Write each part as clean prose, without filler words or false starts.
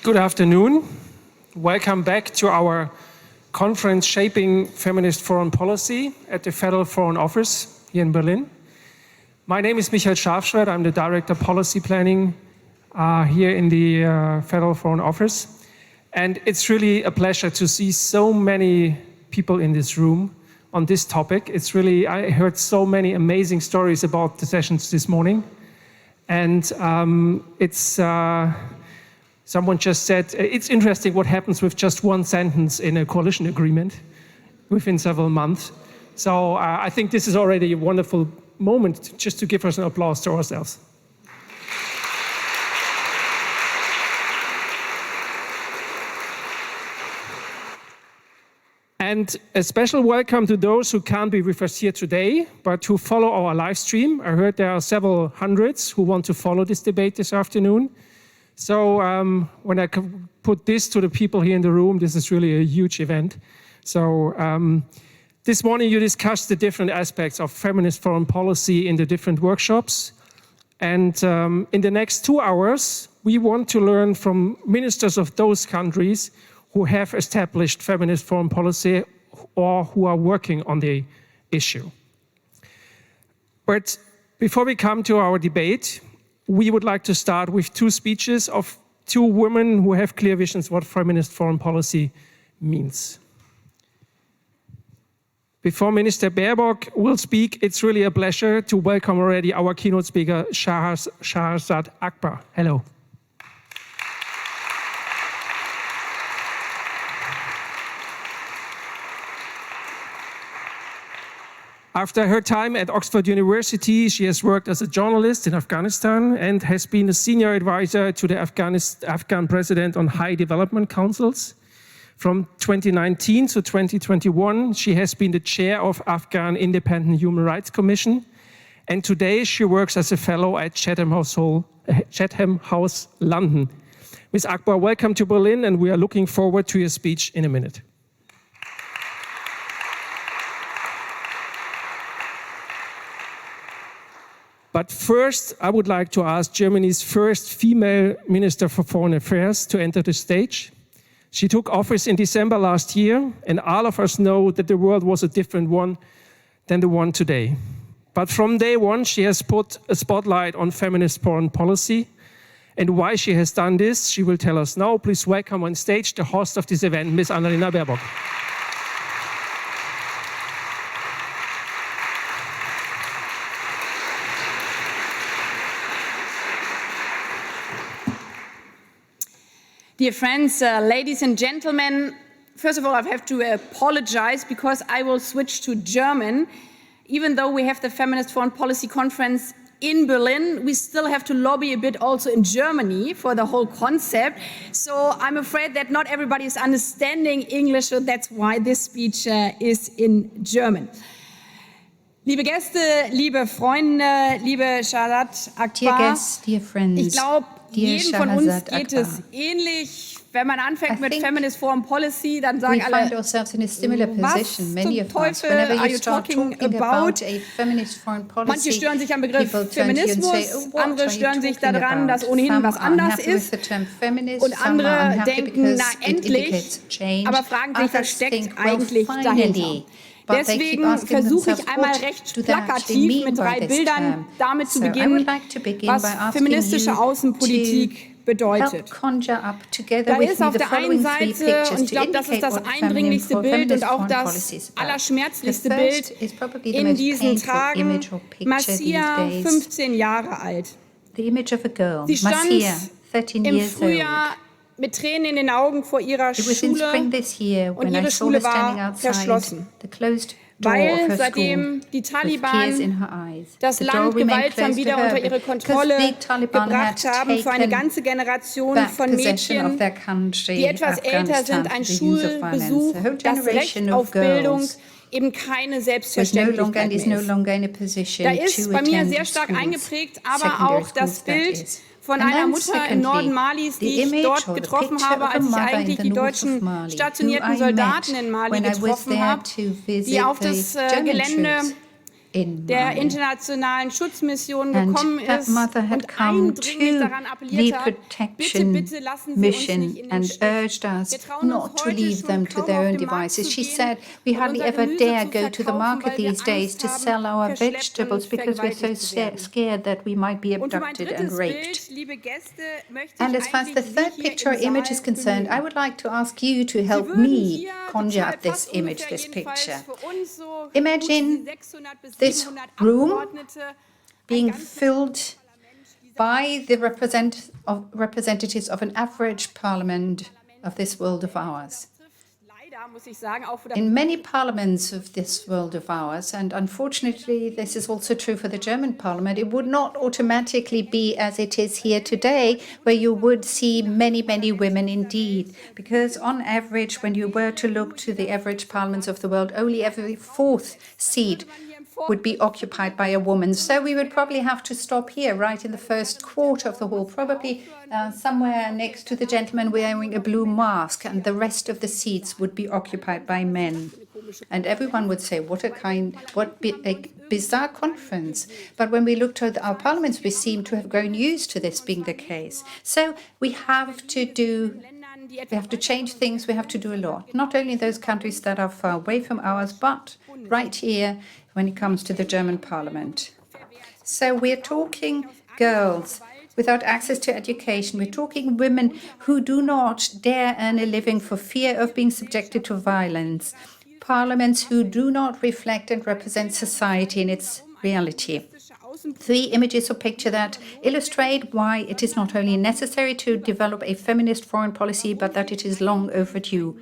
Good afternoon. Welcome back to our conference Shaping Feminist Foreign Policy at the Federal Foreign Office here in Berlin. My name is Michael Scharfschwert. I'm the Director of Policy Planning here in the Federal Foreign Office. And it's really a pleasure to see so many people in this room on this topic. I heard so many amazing stories about the sessions this morning. And someone just said, it's interesting what happens with just one sentence in a coalition agreement within several months. So I think this is already a wonderful moment just to give us an applause to ourselves. And a special welcome to those who can't be with us here today, but who follow our live stream. I heard there are several hundreds who want to follow this debate this afternoon. So when I put this to the people here in the room, this is really a huge event. So this morning you discussed the different aspects of feminist foreign policy in the different workshops. And in the next 2 hours, we want to learn from ministers of those countries who have established feminist foreign policy or who are working on the issue. But before we come to our debate, we would like to start with 2 speeches of 2 women who have clear visions what feminist foreign policy means. Before Minister Baerbock will speak, it's really a pleasure to welcome already our keynote speaker, Shahrazad Akbar. Hello. After her time at Oxford University, she has worked as a journalist in Afghanistan and has been a senior advisor to the Afghan president on high development councils. From 2019 to 2021, she has been the chair of Afghan Independent Human Rights Commission. And today she works as a fellow at Chatham House, London. Ms. Akbar, welcome to Berlin, and we are looking forward to your speech in a minute. But first, I would like to ask Germany's first female Minister for Foreign Affairs to enter the stage. She took office in December last year, and all of us know that the world was a different one than the one today. But from day one, she has put a spotlight on feminist foreign policy. And why she has done this, she will tell us now. Please welcome on stage the host of this event, Ms. Annalena Baerbock. Dear friends, ladies and gentlemen, first of all, I have to apologize because I will switch to German. Even though we have the Feminist Foreign Policy Conference in Berlin, we still have to lobby a bit also in Germany for the whole concept. So I'm afraid that not everybody is understanding English, so that's why this speech is in German. Liebe Gäste, liebe Freunde, liebe Shahrazad Akbar. Dear guests, dear friends. Ich glaube, jedem von uns geht es ähnlich. Wenn man anfängt mit Feminist Foreign Policy, dann sagen alle, was zum Teufel are you talking about? Manche stören sich am Begriff Feminismus, andere stören sich daran, dass ohnehin was anders ist. Und andere denken, na endlich, aber fragen sich, was steckt eigentlich dahinter? Deswegen versuche ich einmal recht plakativ mit 3 Bildern damit zu beginnen, was feministische Außenpolitik bedeutet. Da ist auf der einen Seite, und ich glaube, das ist das eindringlichste Bild und auch das allerschmerzlichste Bild in diesen Tagen, Marcia, 15 Jahre alt. Sie stand im Frühjahr mit Tränen in den Augen vor ihrer Schule und ihre Schule war verschlossen, weil seitdem die Taliban das Land gewaltsam wieder unter ihre Kontrolle gebracht haben, für eine ganze Generation von Mädchen, die etwas älter sind, ein Schulbesuch, das Recht auf Bildung eben keine Selbstverständlichkeit mehr ist. Da ist bei mir sehr stark eingeprägt, aber auch das Bild von einer Mutter im Norden Malis, die ich dort getroffen habe, als ich eigentlich die deutschen stationierten Soldaten in Mali getroffen habe, die auf das Gelände in Mali. And that mother had come to the protection mission and urged us not to leave them to their own devices. She said, we hardly ever dare go to the market these days to sell our vegetables because we're so scared that we might be abducted and raped. And as far as the third picture or image is concerned, I would like to ask you to help me conjure up this image, this picture. Imagine this room being filled by the representatives of an average parliament of this world of ours. In many parliaments of this world of ours, and unfortunately this is also true for the German parliament, it would not automatically be as it is here today, where you would see many, many women indeed. Because on average, when you were to look to the average parliaments of the world, only every fourth seat would be occupied by a woman. So we would probably have to stop here, right in the first quarter of the hall, probably somewhere next to the gentleman wearing a blue mask, and the rest of the seats would be occupied by men. And everyone would say, what a bizarre conference. But when we look to our parliaments, we seem to have grown used to this being the case. So we have to change things, we have to do a lot. Not only in those countries that are far away from ours, but right here when it comes to the German parliament. So we're talking girls without access to education. We're talking women who do not dare earn a living for fear of being subjected to violence. Parliaments who do not reflect and represent society in its reality. 3 images or picture that illustrate why it is not only necessary to develop a feminist foreign policy, but that it is long overdue.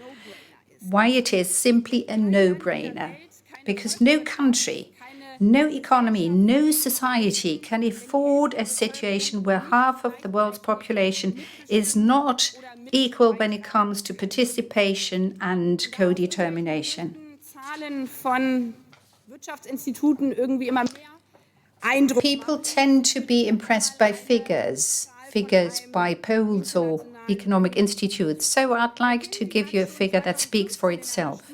Why it is simply a no-brainer. Because no country, no economy, no society can afford a situation where half of the world's population is not equal when it comes to participation and co-determination. People tend to be impressed by figures by polls or economic institutes. So I'd like to give you a figure that speaks for itself.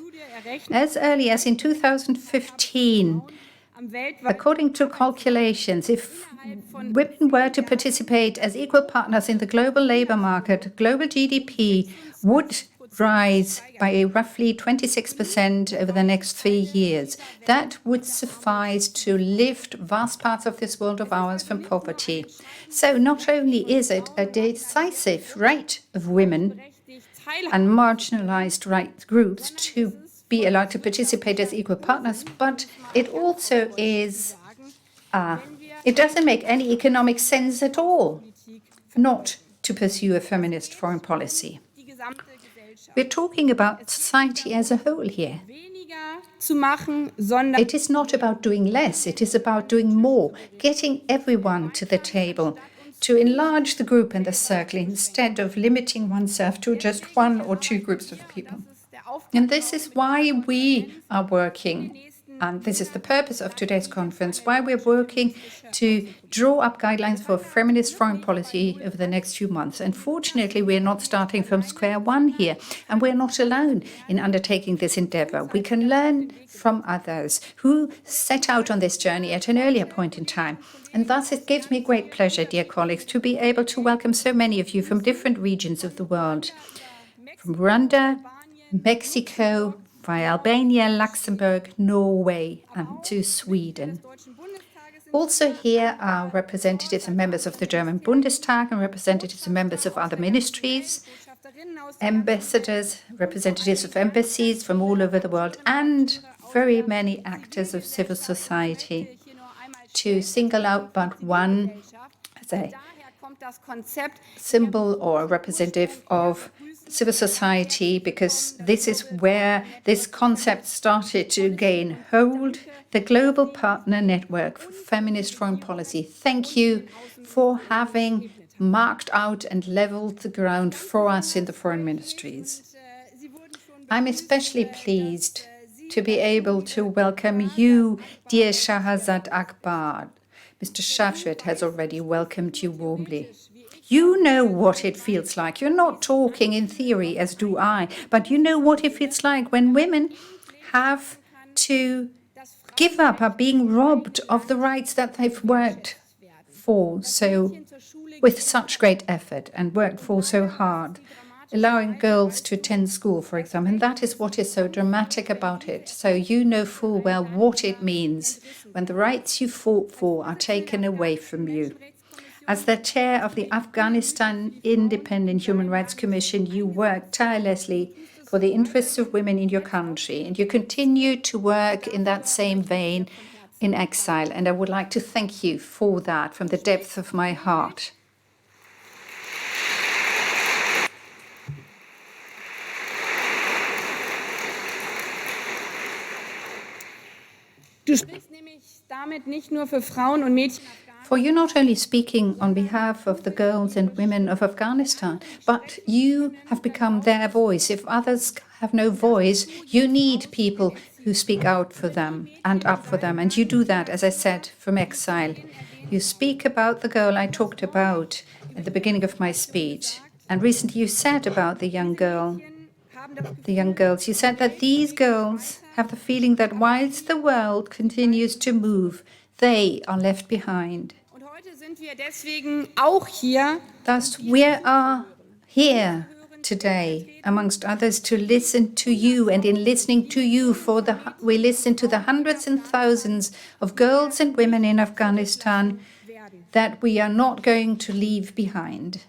As early as in 2015, according to calculations, if women were to participate as equal partners in the global labor market, global GDP would rise by roughly 26% over the next 3 years. That would suffice to lift vast parts of this world of ours from poverty. So not only is it a decisive right of women and marginalized right groups to be allowed to participate as equal partners, but it also is, it doesn't make any economic sense at all not to pursue a feminist foreign policy. We're talking about society as a whole here. It is not about doing less, it is about doing more, getting everyone to the table, to enlarge the group and the circle instead of limiting oneself to just 1 or 2 groups of people. And this is why we are working, and this is the purpose of today's conference, why we're working to draw up guidelines for feminist foreign policy over the next few months. Unfortunately, we're not starting from square one here, and we're not alone in undertaking this endeavor. We can learn from others who set out on this journey at an earlier point in time. And thus it gives me great pleasure, dear colleagues, to be able to welcome so many of you from different regions of the world. From Rwanda, Mexico, via Albania, Luxembourg, Norway, and to Sweden. Also here are representatives and members of the German Bundestag and representatives and members of other ministries, ambassadors, representatives of embassies from all over the world, and very many actors of civil society. To single out but one as a symbol or representative of civil society, because this is where this concept started to gain hold, the Global Partner Network for Feminist Foreign Policy. Thank you for having marked out and leveled the ground for us in the foreign ministries. I'm especially pleased to be able to welcome you, dear Shahrazad Akbar. Mr. Shafshed has already welcomed you warmly. You know what it feels like. You're not talking in theory, as do I, but you know what it feels like when women have to give up, are being robbed of the rights that they've worked for so with such great effort and worked for so hard, allowing girls to attend school, for example. And that is what is so dramatic about it. So you know full well what it means when the rights you fought for are taken away from you. As the chair of the Afghanistan Independent Human Rights Commission, you work tirelessly for the interests of women in your country, and you continue to work in that same vein in exile. And I would like to thank you for that from the depth of my heart. Du sprichst nämlich damit nicht nur für Frauen und Mädchen. For you're not only speaking on behalf of the girls and women of Afghanistan, but you have become their voice. If others have no voice, you need people who speak out for them and up for them. And you do that, as I said, from exile. You speak about the girl I talked about at the beginning of my speech. And recently you said about the young girls, you said that these girls have the feeling that whilst the world continues to move, they are left behind. Thus, we are here today, amongst others, to listen to you. And in listening to you, we listen to the hundreds and thousands of girls and women in Afghanistan that we are not going to leave behind.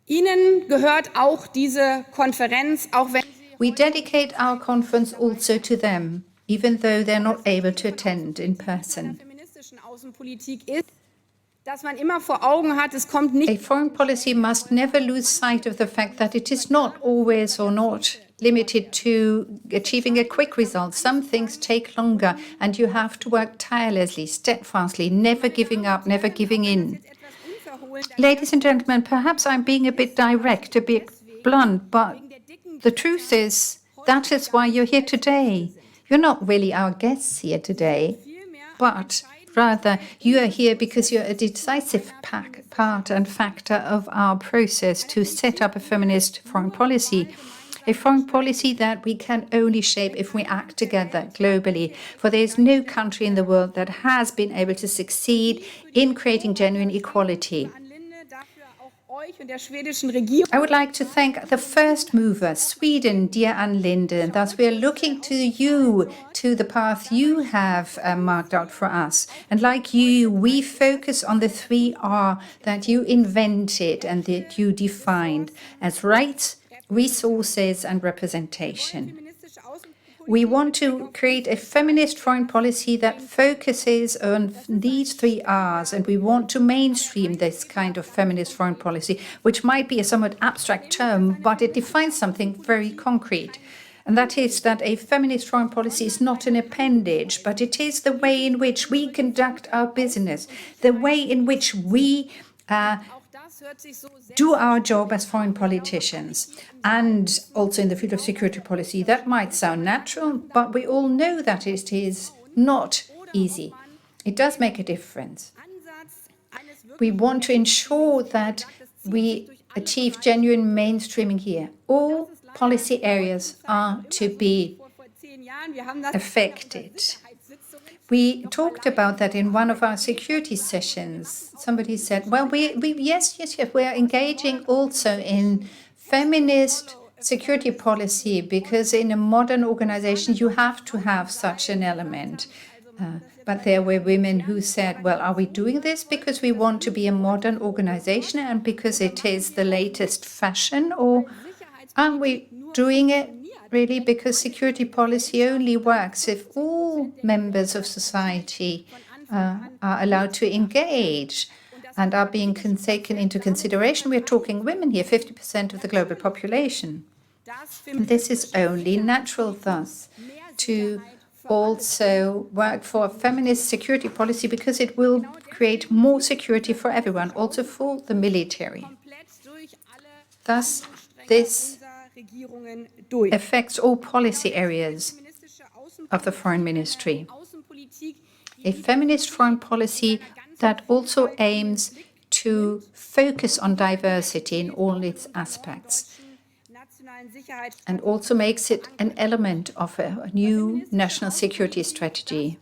Ihnen gehört auch diese Konferenz, auch wenn we dedicate our conference also to them, even though they're not able to attend in person. A foreign policy must never lose sight of the fact that it is not always or not limited to achieving a quick result. Some things take longer, and you have to work tirelessly, steadfastly, never giving up, never giving in. Ladies and gentlemen, perhaps I'm being a bit direct, a bit blunt, but the truth is, that is why you're here today. You're not really our guests here today, but rather you are here because you're a decisive part and factor of our process to set up a feminist foreign policy that we can only shape if we act together globally. For there is no country in the world that has been able to succeed in creating genuine equality. I would like to thank the first mover, Sweden, dear Ann Linde. And thus we are looking to you, to the path you have marked out for us. And like you, we focus on the 3R that you invented and that you defined as rights, resources, and representation. We want to create a feminist foreign policy that focuses on these 3 R's, and we want to mainstream this kind of feminist foreign policy, which might be a somewhat abstract term, but it defines something very concrete. And that is that a feminist foreign policy is not an appendage, but it is the way in which we conduct our business, the way in which we do our job as foreign politicians, and also in the field of security policy. That might sound natural, but we all know that it is not easy. It does make a difference. We want to ensure that we achieve genuine mainstreaming here. All policy areas are to be affected. We talked about that in one of our security sessions. Somebody said, well, yes, we are engaging also in feminist security policy, because in a modern organization, you have to have such an element. But there were women who said, well, are we doing this because we want to be a modern organization and because it is the latest fashion, or are we doing it really because security policy only works if all members of society are allowed to engage and are being taken into consideration? We're talking women here, 50% of the global population. And this is only natural, thus, to also work for a feminist security policy, because it will create more security for everyone, also for the military. Thus, this affects all policy areas of the foreign ministry. A feminist foreign policy that also aims to focus on diversity in all its aspects. and also makes it an element of a new national security strategy.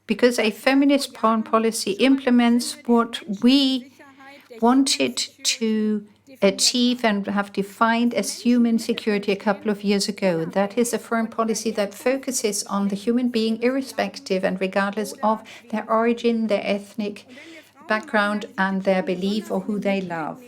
Because a feminist foreign policy implements what we wanted to achieve and have defined as human security a couple of years ago. That is a foreign policy that focuses on the human being irrespective and regardless of their origin, their ethnic background, and their belief or who they love.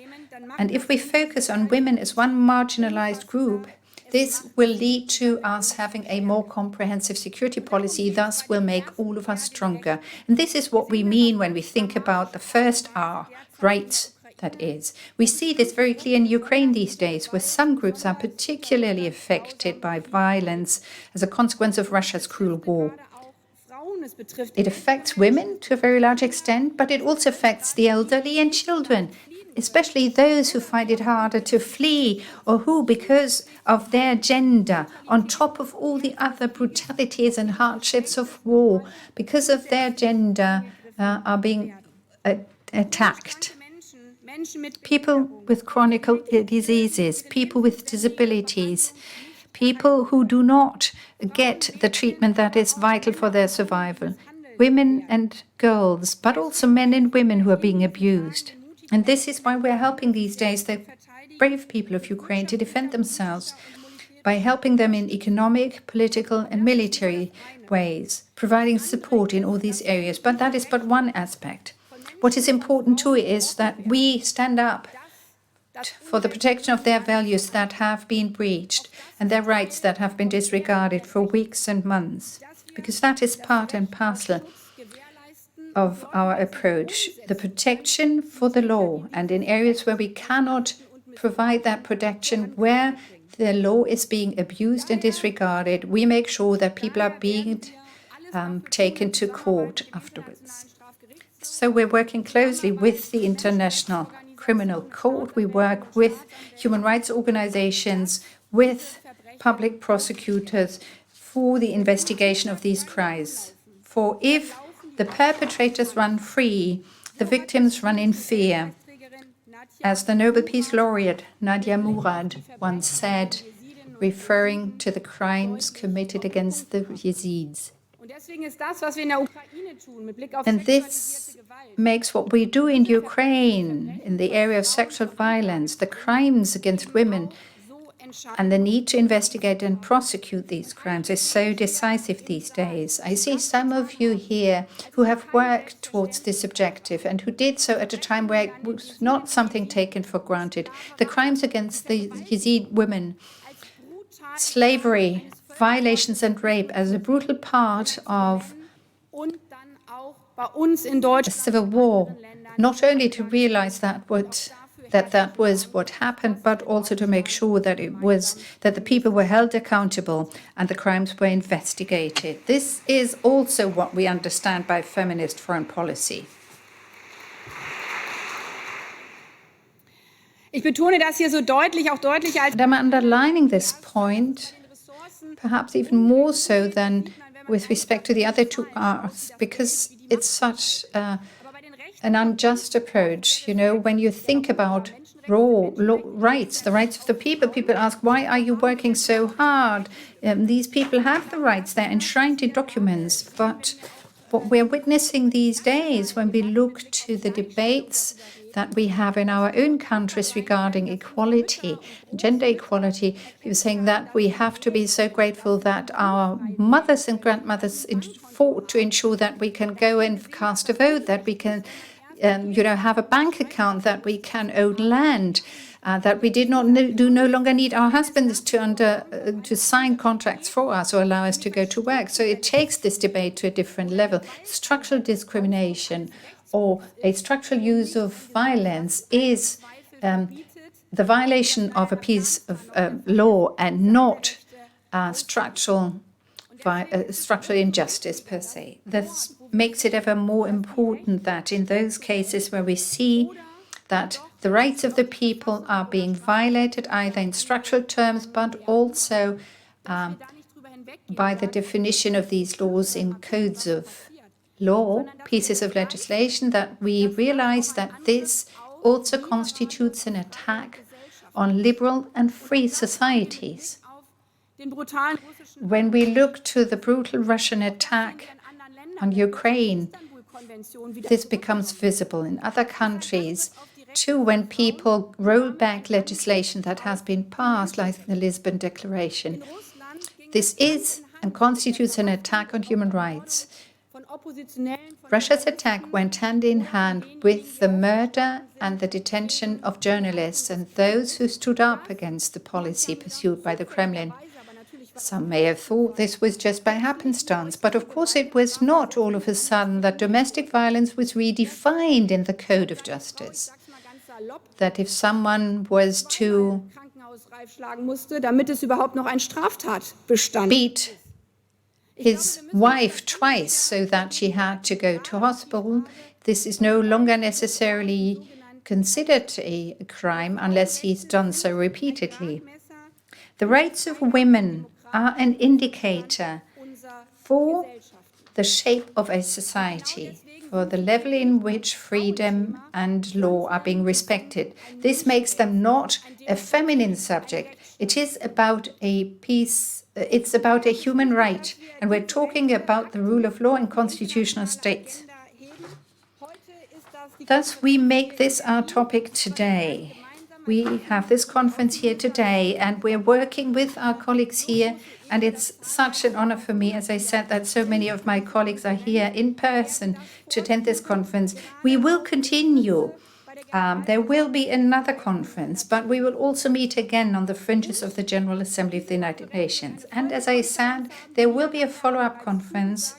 And if we focus on women as one marginalized group, this will lead to us having a more comprehensive security policy, thus will make all of us stronger. And this is what we mean when we think about the first R, rights, that is. We see this very clear in Ukraine these days, where some groups are particularly affected by violence as a consequence of Russia's cruel war. It affects women to a very large extent, but it also affects the elderly and children, especially those who find it harder to flee or who, because of their gender, on top of all the other brutalities and hardships of war, because of their gender, are being attacked. People with chronic diseases, people with disabilities, people who do not get the treatment that is vital for their survival, women and girls, but also men and women who are being abused. And this is why we're helping these days the brave people of Ukraine to defend themselves by helping them in economic, political, and military ways, providing support in all these areas. But that is but one aspect. What is important too is that we stand up for the protection of their values that have been breached and their rights that have been disregarded for weeks and months, because that is part and parcel of our approach. The protection for the law, and in areas where we cannot provide that protection, where the law is being abused and disregarded, we make sure that people are being taken to court afterwards. So we're working closely with the International Criminal Court. We work with human rights organizations, with public prosecutors for the investigation of these crimes. For if the perpetrators run free, the victims run in fear. As the Nobel Peace Laureate Nadia Murad once said, referring to the crimes committed against the Yazidis. And this makes what we do in Ukraine in the area of sexual violence, the crimes against women, and the need to investigate and prosecute these crimes is so decisive these days. I see some of you here who have worked towards this objective and who did so at a time where it was not something taken for granted. The crimes against the Yazid women, slavery, violations and rape as a brutal part of the civil war, not only to realize that was what happened, but also to make sure that the people were held accountable and the crimes were investigated. This is also what we understand by feminist foreign policy. And I'm underlining this point, perhaps even more so than with respect to the other two R's, because it's such an unjust approach. You know, when you think about rights, the rights of the people ask, why are you working so hard? These people have the rights, they're enshrined in documents. But what we're witnessing these days, when we look to the debates that we have in our own countries regarding equality, gender equality, people saying that we have to be so grateful that our mothers and grandmothers fought to ensure that we can go and cast a vote, that we can have a bank account, that we can own land, that we no longer need our husbands to sign contracts for us or allow us to go to work. So it takes this debate to a different level. Structural discrimination or a structural use of violence is the violation of a piece of law and not structural injustice per se. This makes it ever more important that in those cases where we see that the rights of the people are being violated, either in structural terms, but also by the definition of these laws in codes of law, pieces of legislation, that we realize that this also constitutes an attack on liberal and free societies. When we look to the brutal Russian attack on Ukraine, this becomes visible in other countries too, when people roll back legislation that has been passed, like the Lisbon Declaration. This is and constitutes an attack on human rights. Russia's attack went hand in hand with the murder and the detention of journalists and those who stood up against the policy pursued by the Kremlin. Some may have thought this was just by happenstance, but of course it was not all of a sudden that domestic violence was redefined in the Code of Justice. That if someone was to beat his wife twice so that she had to go to hospital, this is no longer necessarily considered a crime unless he's done so repeatedly. The rights of women are an indicator for the shape of a society, for the level in which freedom and law are being respected. This makes them not a feminine subject. It is about a peace, it's about a human right, and we're talking about the rule of law in constitutional states. Thus, we make this our topic today. We have this conference here today, and we're working with our colleagues here, and it's such an honor for me, as I said, that so many of my colleagues are here in person to attend this conference. We will continue. There will be another conference, but we will also meet again on the fringes of the General Assembly of the United Nations. And as I said, there will be a follow-up conference.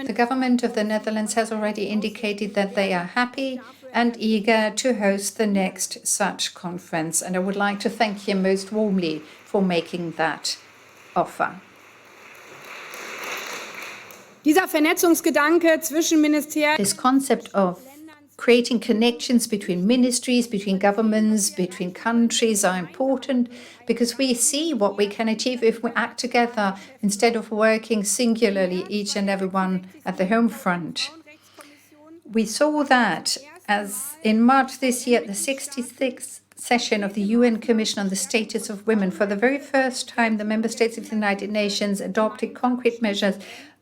The government of the Netherlands has already indicated that they are happy and eager to host the next such conference. And I would like to thank him most warmly for making that offer. This concept of creating connections between ministries, between governments, between countries are important because we see what we can achieve if we act together instead of working singularly, each and every one at the home front. We saw that as in March this year, the 66th session of the UN Commission on the Status of Women, for the very first time, the member states of the United Nations adopted concrete measures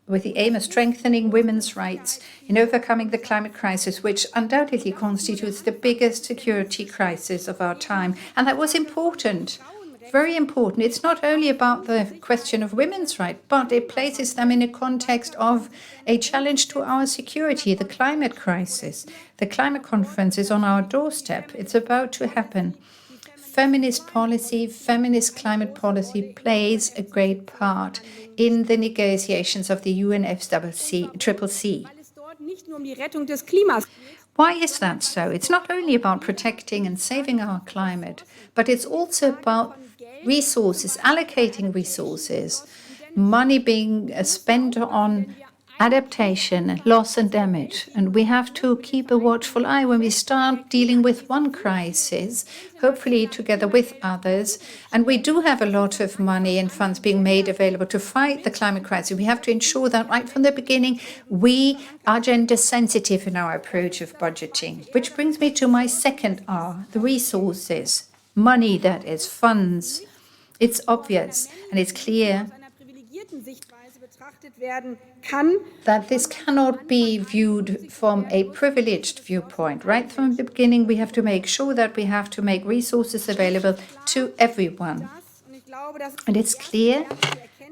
with the aim of strengthening women's rights in overcoming the climate crisis, which undoubtedly constitutes the biggest security crisis of our time. And that was important, very important. It's not only about the question of women's rights, but it places them in a context of a challenge to our security, the climate crisis. The climate conference is on our doorstep. It's about to happen. Feminist policy, feminist climate policy plays a great part in the negotiations of the UNFCCC. Why is that so? It's not only about protecting and saving our climate, but it's also about resources, allocating resources, money being spent on adaptation, loss and damage. And we have to keep a watchful eye when we start dealing with one crisis, hopefully together with others. And we do have a lot of money and funds being made available to fight the climate crisis. We have to ensure that right from the beginning, we are gender sensitive in our approach of budgeting. Which brings me to my second R, the resources. Money, that is, funds. It's obvious and it's clear that this cannot be viewed from a privileged viewpoint. Right from the beginning, we have to make sure that we have to make resources available to everyone. And it's clear,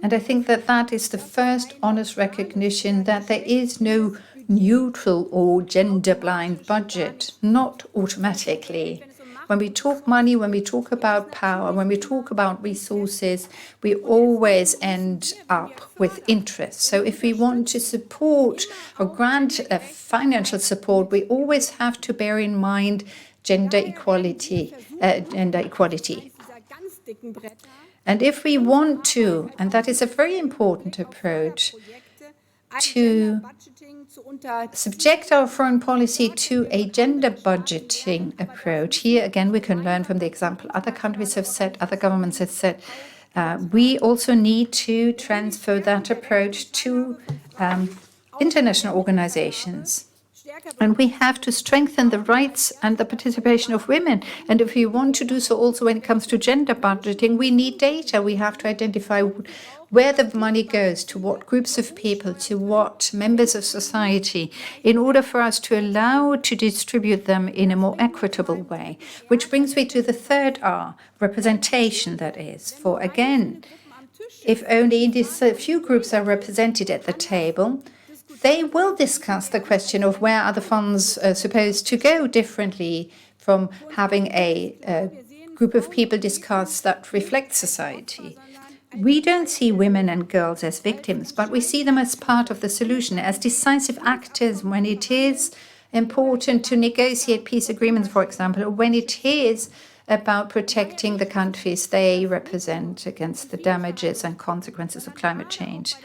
and I think that that is the first honest recognition that there is no neutral or gender-blind budget, not automatically. When we talk money, when we talk about power, when we talk about resources, we always end up with interest. So if we want to support or grant financial support, we always have to bear in mind gender equality. And if we want to, and that is a very important approach, to subject our foreign policy to a gender budgeting approach. Here again, we can learn from the example other countries have set, other governments have set. We also need to transfer that approach to international organizations. And we have to strengthen the rights and the participation of women. And if we want to do so also when it comes to gender budgeting, we need data. We have to identify where the money goes, to what groups of people, to what members of society, in order for us to allow to distribute them in a more equitable way. Which brings me to the third R, representation, that is. For again, if only these few groups are represented at the table, they will discuss the question of where are the funds supposed to go differently from having a group of people discuss that reflect society. We don't see women and girls as victims, but we see them as part of the solution, as decisive actors when it is important to negotiate peace agreements, for example, or when it is about protecting the countries they represent against the damages and consequences of climate change.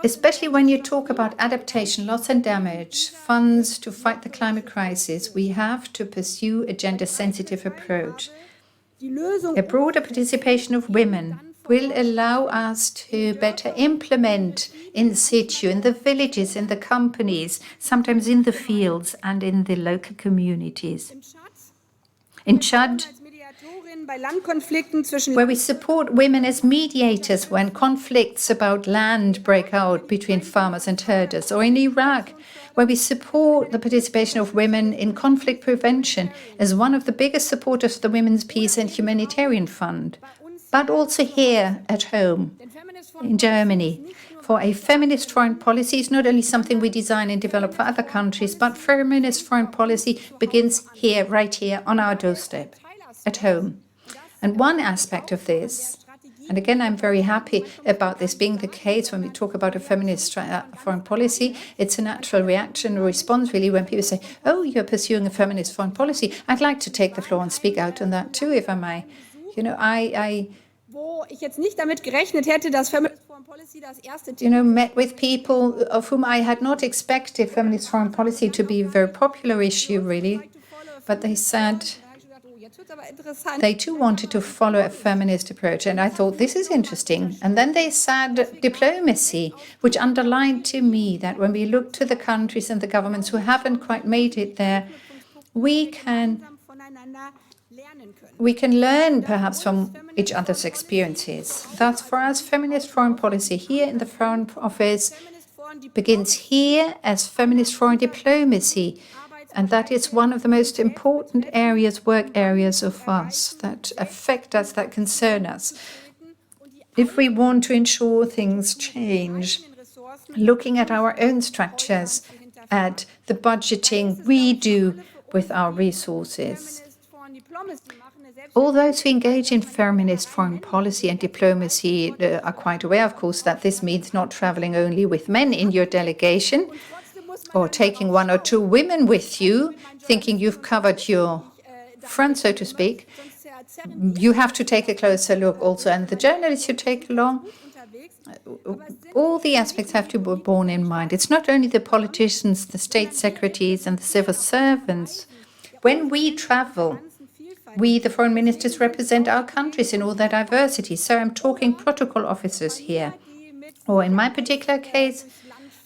Especially when you talk about adaptation, loss and damage, funds to fight the climate crisis, we have to pursue a gender-sensitive approach. A broader participation of women will allow us to better implement in situ, in the villages, in the companies, sometimes in the fields and in the local communities. In Chad, where we support women as mediators when conflicts about land break out between farmers and herders, or in Iraq, where we support the participation of women in conflict prevention as one of the biggest supporters of the Women's Peace and Humanitarian Fund, but also here at home in Germany. For a feminist foreign policy is not only something we design and develop for other countries, but feminist foreign policy begins here, right here, on our doorstep, at home. And one aspect of this, and again, I'm very happy about this being the case when we talk about a feminist foreign policy. It's a natural reaction or response, really, when people say, oh, you're pursuing a feminist foreign policy. I'd like to take the floor and speak out on that too, if I may. You know, met with people of whom I had not expected feminist foreign policy to be a very popular issue, really. But they said they too wanted to follow a feminist approach, and I thought this is interesting. And then they said diplomacy, which underlined to me that when we look to the countries and the governments who haven't quite made it there, we can learn perhaps from each other's experiences. Thus, for us, feminist foreign policy here in the Foreign Office begins here as feminist foreign diplomacy. And that is one of the most important areas, work areas of us that affect us, that concern us. If we want to ensure things change, looking at our own structures, at the budgeting we do with our resources. All those who engage in feminist foreign policy and diplomacy are quite aware, of course, that this means not traveling only with men in your delegation, or taking one or two women with you, thinking you've covered your front, so to speak. You have to take a closer look also, and the journalists you take along, all the aspects have to be borne in mind. It's not only the politicians, the state secretaries and the civil servants. When we travel, we, the foreign ministers, represent our countries in all their diversity. So I'm talking protocol officers here. Or in my particular case,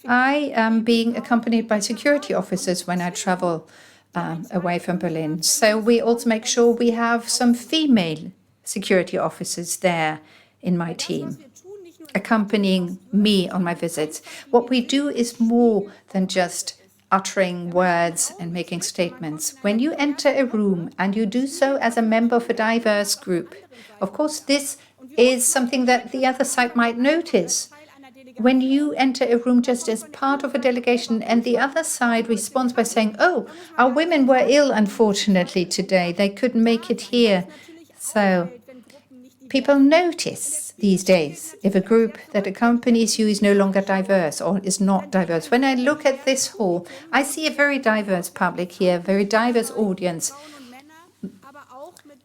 I am being accompanied by security officers when I travel away from Berlin. So we also make sure we have some female security officers there in my team, accompanying me on my visits. What we do is more than just uttering words and making statements. When you enter a room and you do so as a member of a diverse group, of course, this is something that the other side might notice. When you enter a room just as part of a delegation and the other side responds by saying, oh, our women were ill, unfortunately, today. They couldn't make it here. So people notice these days if a group that accompanies you is no longer diverse or is not diverse. When I look at this hall, I see a very diverse public here, a very diverse audience.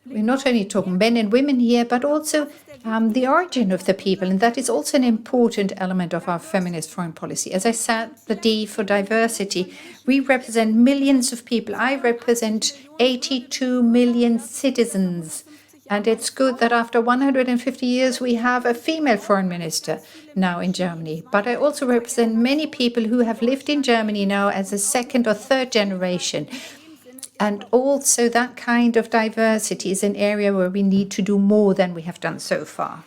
We're not only talking men and women here, but also the origin of the people, and that is also an important element of our feminist foreign policy. As I said, the D for diversity, we represent millions of people. I represent 82 million citizens And it's good that after 150 years, we have a female foreign minister now in Germany. But I also represent many people who have lived in Germany now as a second or third generation. And also that kind of diversity is an area where we need to do more than we have done so far.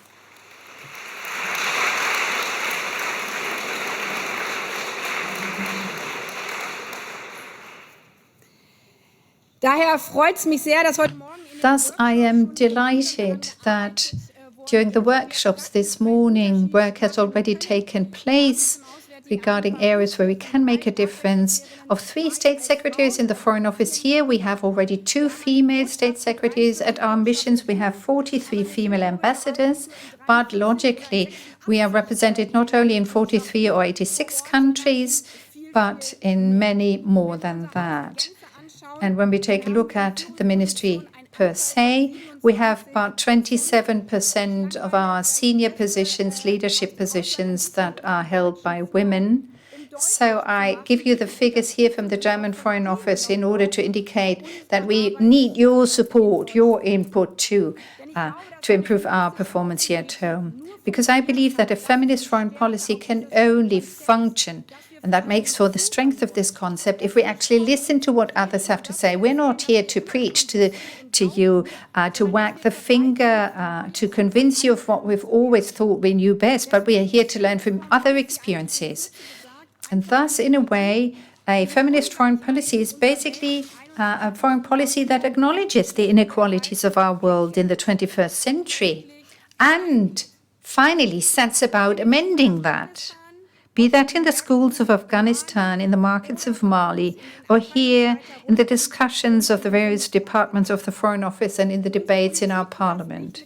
Daher freut es mich sehr, dass heute Morgen Thus, I am delighted that during the workshops this morning, work has already taken place regarding areas where we can make a difference. Of 3 state secretaries in the Foreign Office here, we have already 2 female state secretaries. At our missions, we have 43 female ambassadors. But logically, we are represented not only in 43 or 86 countries, but in many more than that. And when we take a look at the ministry per se, we have about 27% of our senior positions, leadership positions, that are held by women. So I give you the figures here from the German Foreign Office in order to indicate that we need your support, your input too, to improve our performance here at home. Because I believe that a feminist foreign policy can only function, and that makes for the strength of this concept, if we actually listen to what others have to say. We're not here to preach to you, to wag the finger, to convince you of what we've always thought we knew best, but we are here to learn from other experiences. And thus, in a way, a feminist foreign policy is basically a foreign policy that acknowledges the inequalities of our world in the 21st century and finally sets about amending that. Be that in the schools of Afghanistan, in the markets of Mali, or here in the discussions of the various departments of the Foreign Office and in the debates in our parliament.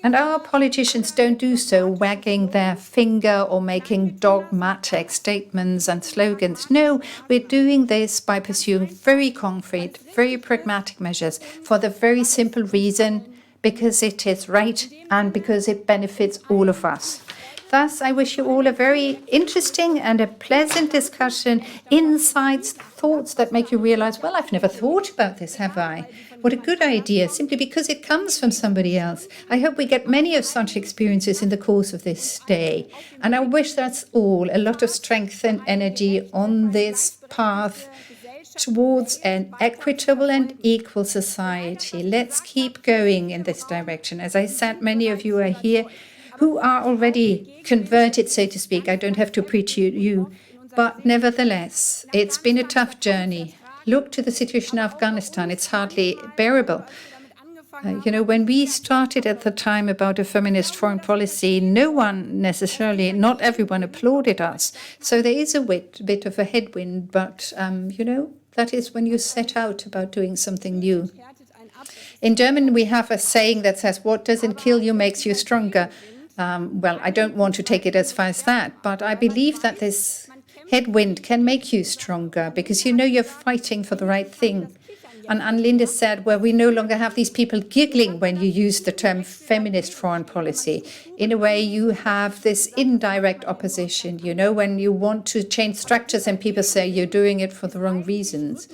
And our politicians don't do so wagging their finger or making dogmatic statements and slogans. No, we're doing this by pursuing very concrete, very pragmatic measures for the very simple reason because it is right and because it benefits all of us. Thus, I wish you all a very interesting and a pleasant discussion, insights, thoughts that make you realize, well, I've never thought about this, have I? What a good idea, simply because it comes from somebody else. I hope we get many of such experiences in the course of this day. And I wish that's all, a lot of strength and energy on this path towards an equitable and equal society. Let's keep going in this direction. As I said, many of you are here who are already converted, so to speak. I don't have to preach you, but nevertheless, it's been a tough journey. Look to the situation in Afghanistan. It's hardly bearable. When we started at the time about a feminist foreign policy, no one necessarily, not everyone applauded us. So there is a bit of a headwind, but, that is when you set out about doing something new. In German, we have a saying that says, what doesn't kill you makes you stronger. Well, I don't want to take it as far as that, but I believe that this headwind can make you stronger because you're fighting for the right thing. And Anne Linde said, well, we no longer have these people giggling when you use the term feminist foreign policy. In a way, you have this indirect opposition, when you want to change structures and people say you're doing it for the wrong reasons.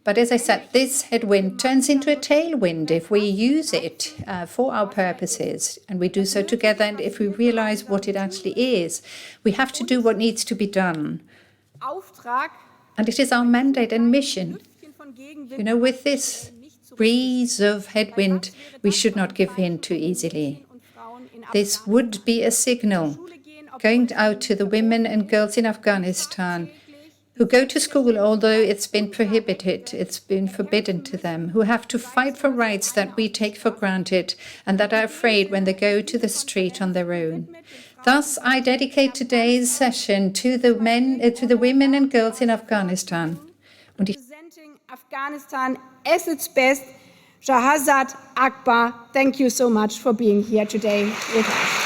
But as I said, this headwind turns into a tailwind if we use it for our purposes, and we do so together, and if we realize what it actually is. We have to do what needs to be done. And it is our mandate and mission. With this breeze of headwind, we should not give in too easily. This would be a signal going out to the women and girls in Afghanistan who go to school, although it's been prohibited, it's been forbidden to them, who have to fight for rights that we take for granted and that are afraid when they go to the street on their own. Thus, I dedicate today's session to the women and girls in Afghanistan. Representing Afghanistan as its best, Shahzad Akbar, thank you so much for being here today with us.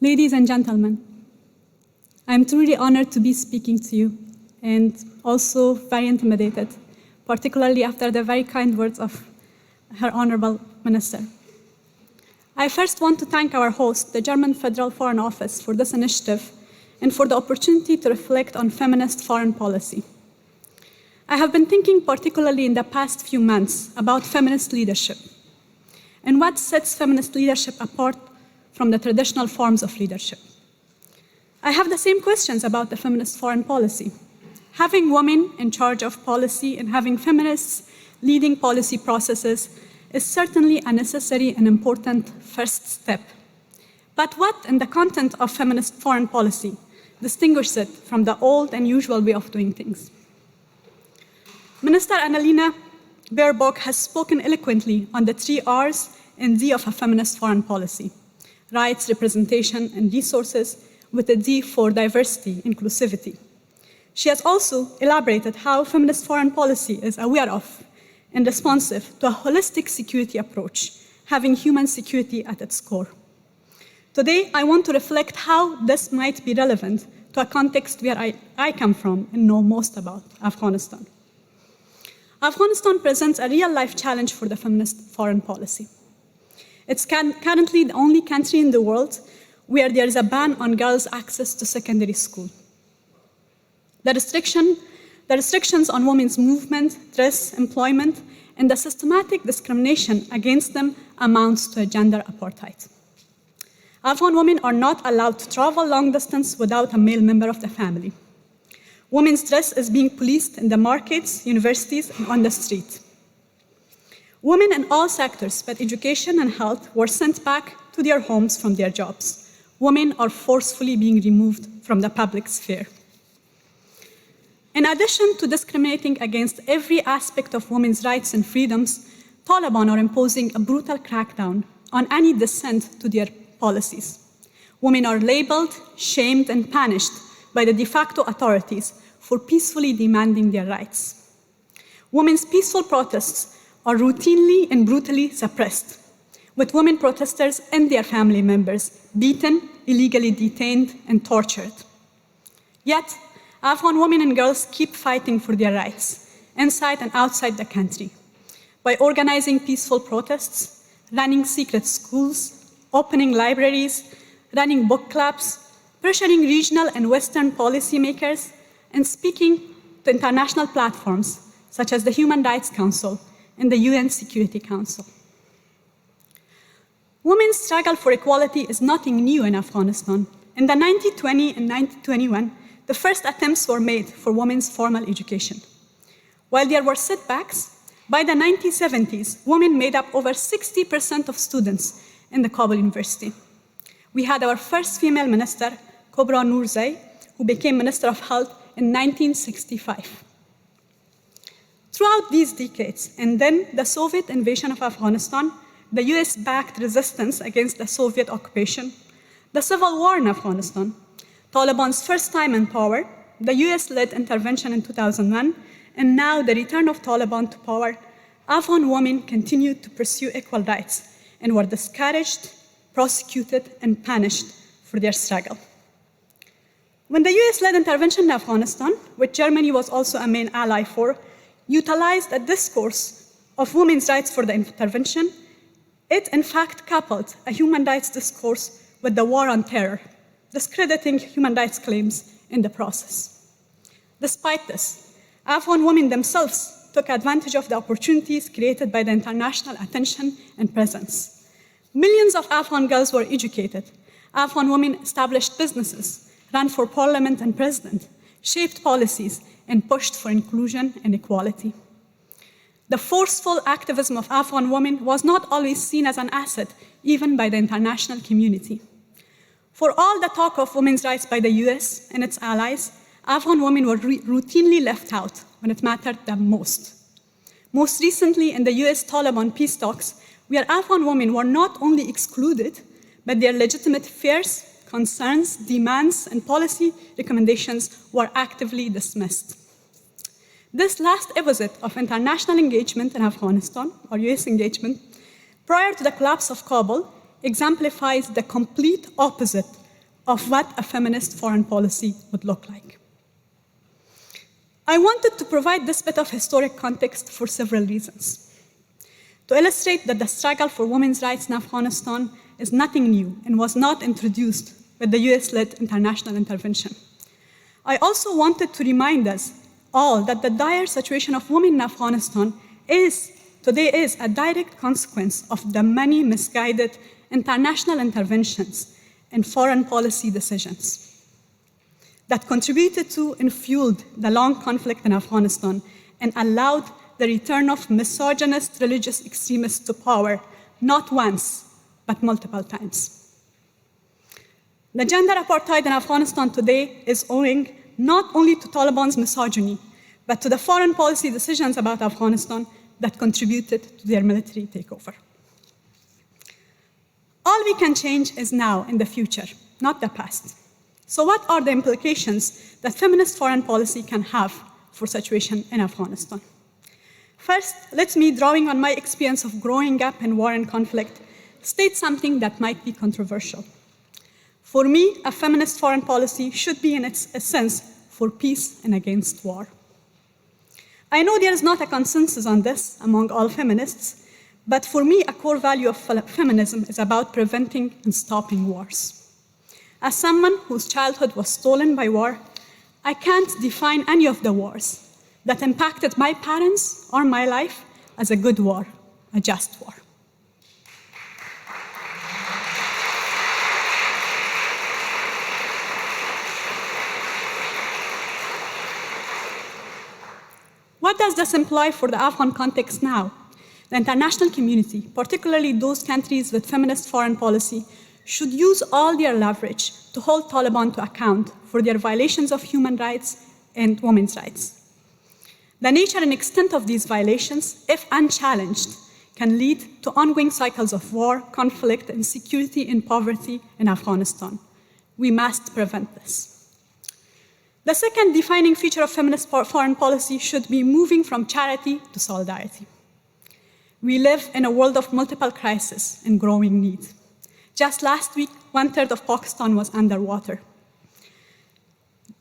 Ladies and gentlemen, I'm truly honored to be speaking to you and also very intimidated, particularly after the very kind words of her Honorable Minister. I first want to thank our host, the German Federal Foreign Office, for this initiative and for the opportunity to reflect on feminist foreign policy. I have been thinking particularly in the past few months about feminist leadership and what sets feminist leadership apart from the traditional forms of leadership. I have the same questions about the feminist foreign policy. Having women in charge of policy and having feminists leading policy processes is certainly a necessary and important first step. But what in the content of feminist foreign policy distinguishes it from the old and usual way of doing things? Minister Annalena Baerbock has spoken eloquently on the 3 R's and D of a feminist foreign policy: rights, representation, and resources, with a D for diversity, inclusivity. She has also elaborated how feminist foreign policy is aware of and responsive to a holistic security approach, having human security at its core. Today, I want to reflect how this might be relevant to a context where I come from and know most about, Afghanistan. Afghanistan presents a real-life challenge for the feminist foreign policy. It's currently the only country in the world where there is a ban on girls' access to secondary school. The restrictions on women's movement, dress, employment, and the systematic discrimination against them amounts to a gender apartheid. Afghan women are not allowed to travel long distance without a male member of the family. Women's dress is being policed in the markets, universities, and on the street. Women in all sectors, but education and health, were sent back to their homes from their jobs. Women are forcefully being removed from the public sphere. In addition to discriminating against every aspect of women's rights and freedoms, Taliban are imposing a brutal crackdown on any dissent to their policies. Women are labeled, shamed, and punished by the de facto authorities for peacefully demanding their rights. Women's peaceful protests are routinely and brutally suppressed, with women protesters and their family members beaten, illegally detained, and tortured. Yet, Afghan women and girls keep fighting for their rights, inside and outside the country, by organizing peaceful protests, running secret schools, opening libraries, running book clubs, pressuring regional and Western policymakers, and speaking to international platforms such as the Human Rights Council and the UN Security Council. Women's struggle for equality is nothing new in Afghanistan. In the 1920 and 1921, the first attempts were made for women's formal education. While there were setbacks, by the 1970s, women made up over 60% of students in the Kabul University. We had our first female minister, Kubra Nurzai, who became Minister of Health in 1965. Throughout these decades, and then the Soviet invasion of Afghanistan, the US-backed resistance against the Soviet occupation, the civil war in Afghanistan, Taliban's first time in power, the US-led intervention in 2001, and now the return of Taliban to power, Afghan women continued to pursue equal rights and were discouraged, prosecuted, and punished for their struggle. When the US-led intervention in Afghanistan, which Germany was also a main ally for, utilized a discourse of women's rights for the intervention, it in fact coupled a human rights discourse with the war on terror, discrediting human rights claims in the process. Despite this, Afghan women themselves took advantage of the opportunities created by the international attention and presence. Millions of Afghan girls were educated. Afghan women established businesses, ran for parliament and president, shaped policies, and pushed for inclusion and equality. The forceful activism of Afghan women was not always seen as an asset, even by the international community. For all the talk of women's rights by the US and its allies, Afghan women were routinely left out when it mattered the most. Most recently, in the US-Taliban peace talks, where Afghan women were not only excluded, but their legitimate fears, concerns, demands, and policy recommendations were actively dismissed. This last episode of international engagement in Afghanistan, or US engagement, prior to the collapse of Kabul, exemplifies the complete opposite of what a feminist foreign policy would look like. I wanted to provide this bit of historic context for several reasons. To illustrate that the struggle for women's rights in Afghanistan is nothing new and was not introduced with the US-led international intervention. I also wanted to remind us all that the dire situation of women in Afghanistan today is a direct consequence of the many misguided international interventions and foreign policy decisions that contributed to and fueled the long conflict in Afghanistan and allowed the return of misogynist religious extremists to power, not once, but multiple times. The gender apartheid in Afghanistan today is owing not only to Taliban's misogyny, but to the foreign policy decisions about Afghanistan that contributed to their military takeover. All we can change is now and the future, not the past. So what are the implications that feminist foreign policy can have for situation in Afghanistan? First, let me, drawing on my experience of growing up in war and conflict, state something that might be controversial. For me, a feminist foreign policy should be in its essence for peace and against war. I know there is not a consensus on this among all feminists, but for me, a core value of feminism is about preventing and stopping wars. As someone whose childhood was stolen by war, I can't define any of the wars that impacted my parents or my life as a good war, a just war. What does this imply for the Afghan context now? The international community, particularly those countries with feminist foreign policy, should use all their leverage to hold Taliban to account for their violations of human rights and women's rights. The nature and extent of these violations, if unchallenged, can lead to ongoing cycles of war, conflict, insecurity, and poverty in Afghanistan. We must prevent this. The second defining feature of feminist foreign policy should be moving from charity to solidarity. We live in a world of multiple crises and growing need. Just last week, 1/3 of Pakistan was underwater.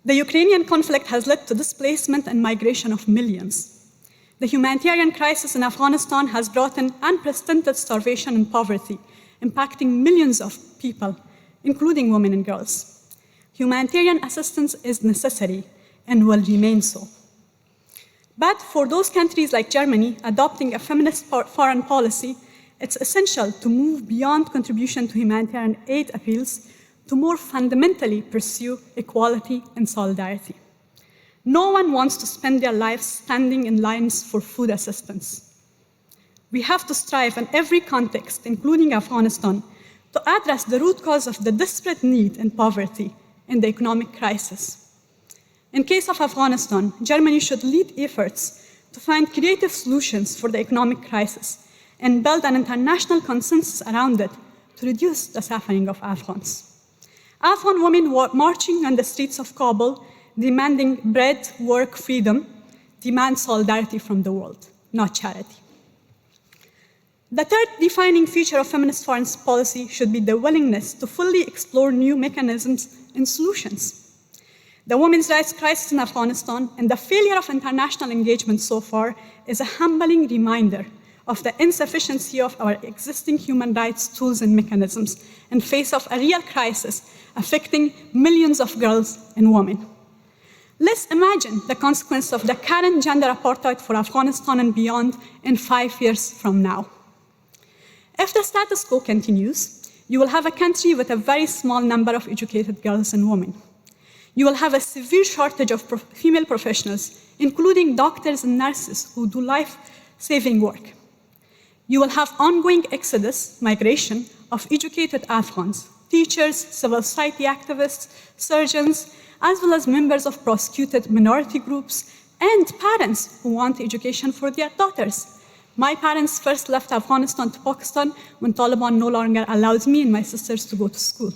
The Ukrainian conflict has led to displacement and migration of millions. The humanitarian crisis in Afghanistan has brought in unprecedented starvation and poverty, impacting millions of people, including women and girls. Humanitarian assistance is necessary and will remain so. But for those countries like Germany adopting a feminist foreign policy, it's essential to move beyond contribution to humanitarian aid appeals to more fundamentally pursue equality and solidarity. No one wants to spend their lives standing in lines for food assistance. We have to strive in every context, including Afghanistan, to address the root cause of the desperate need and poverty and the economic crisis. In case of Afghanistan, Germany should lead efforts to find creative solutions for the economic crisis and build an international consensus around it to reduce the suffering of Afghans. Afghan women were marching on the streets of Kabul, demanding bread, work, freedom, demand solidarity from the world, not charity. The third defining feature of feminist foreign policy should be the willingness to fully explore new mechanisms and solutions. The women's rights crisis in Afghanistan and the failure of international engagement so far is a humbling reminder of the insufficiency of our existing human rights tools and mechanisms in face of a real crisis affecting millions of girls and women. Let's imagine the consequence of the current gender apartheid for Afghanistan and beyond in 5 years from now. If the status quo continues, you will have a country with a very small number of educated girls and women. You will have a severe shortage of female professionals, including doctors and nurses who do life-saving work. You will have ongoing exodus, migration, of educated Afghans, teachers, civil society activists, surgeons, as well as members of prosecuted minority groups, and parents who want education for their daughters. My parents first left Afghanistan to Pakistan when Taliban no longer allowed me and my sisters to go to school.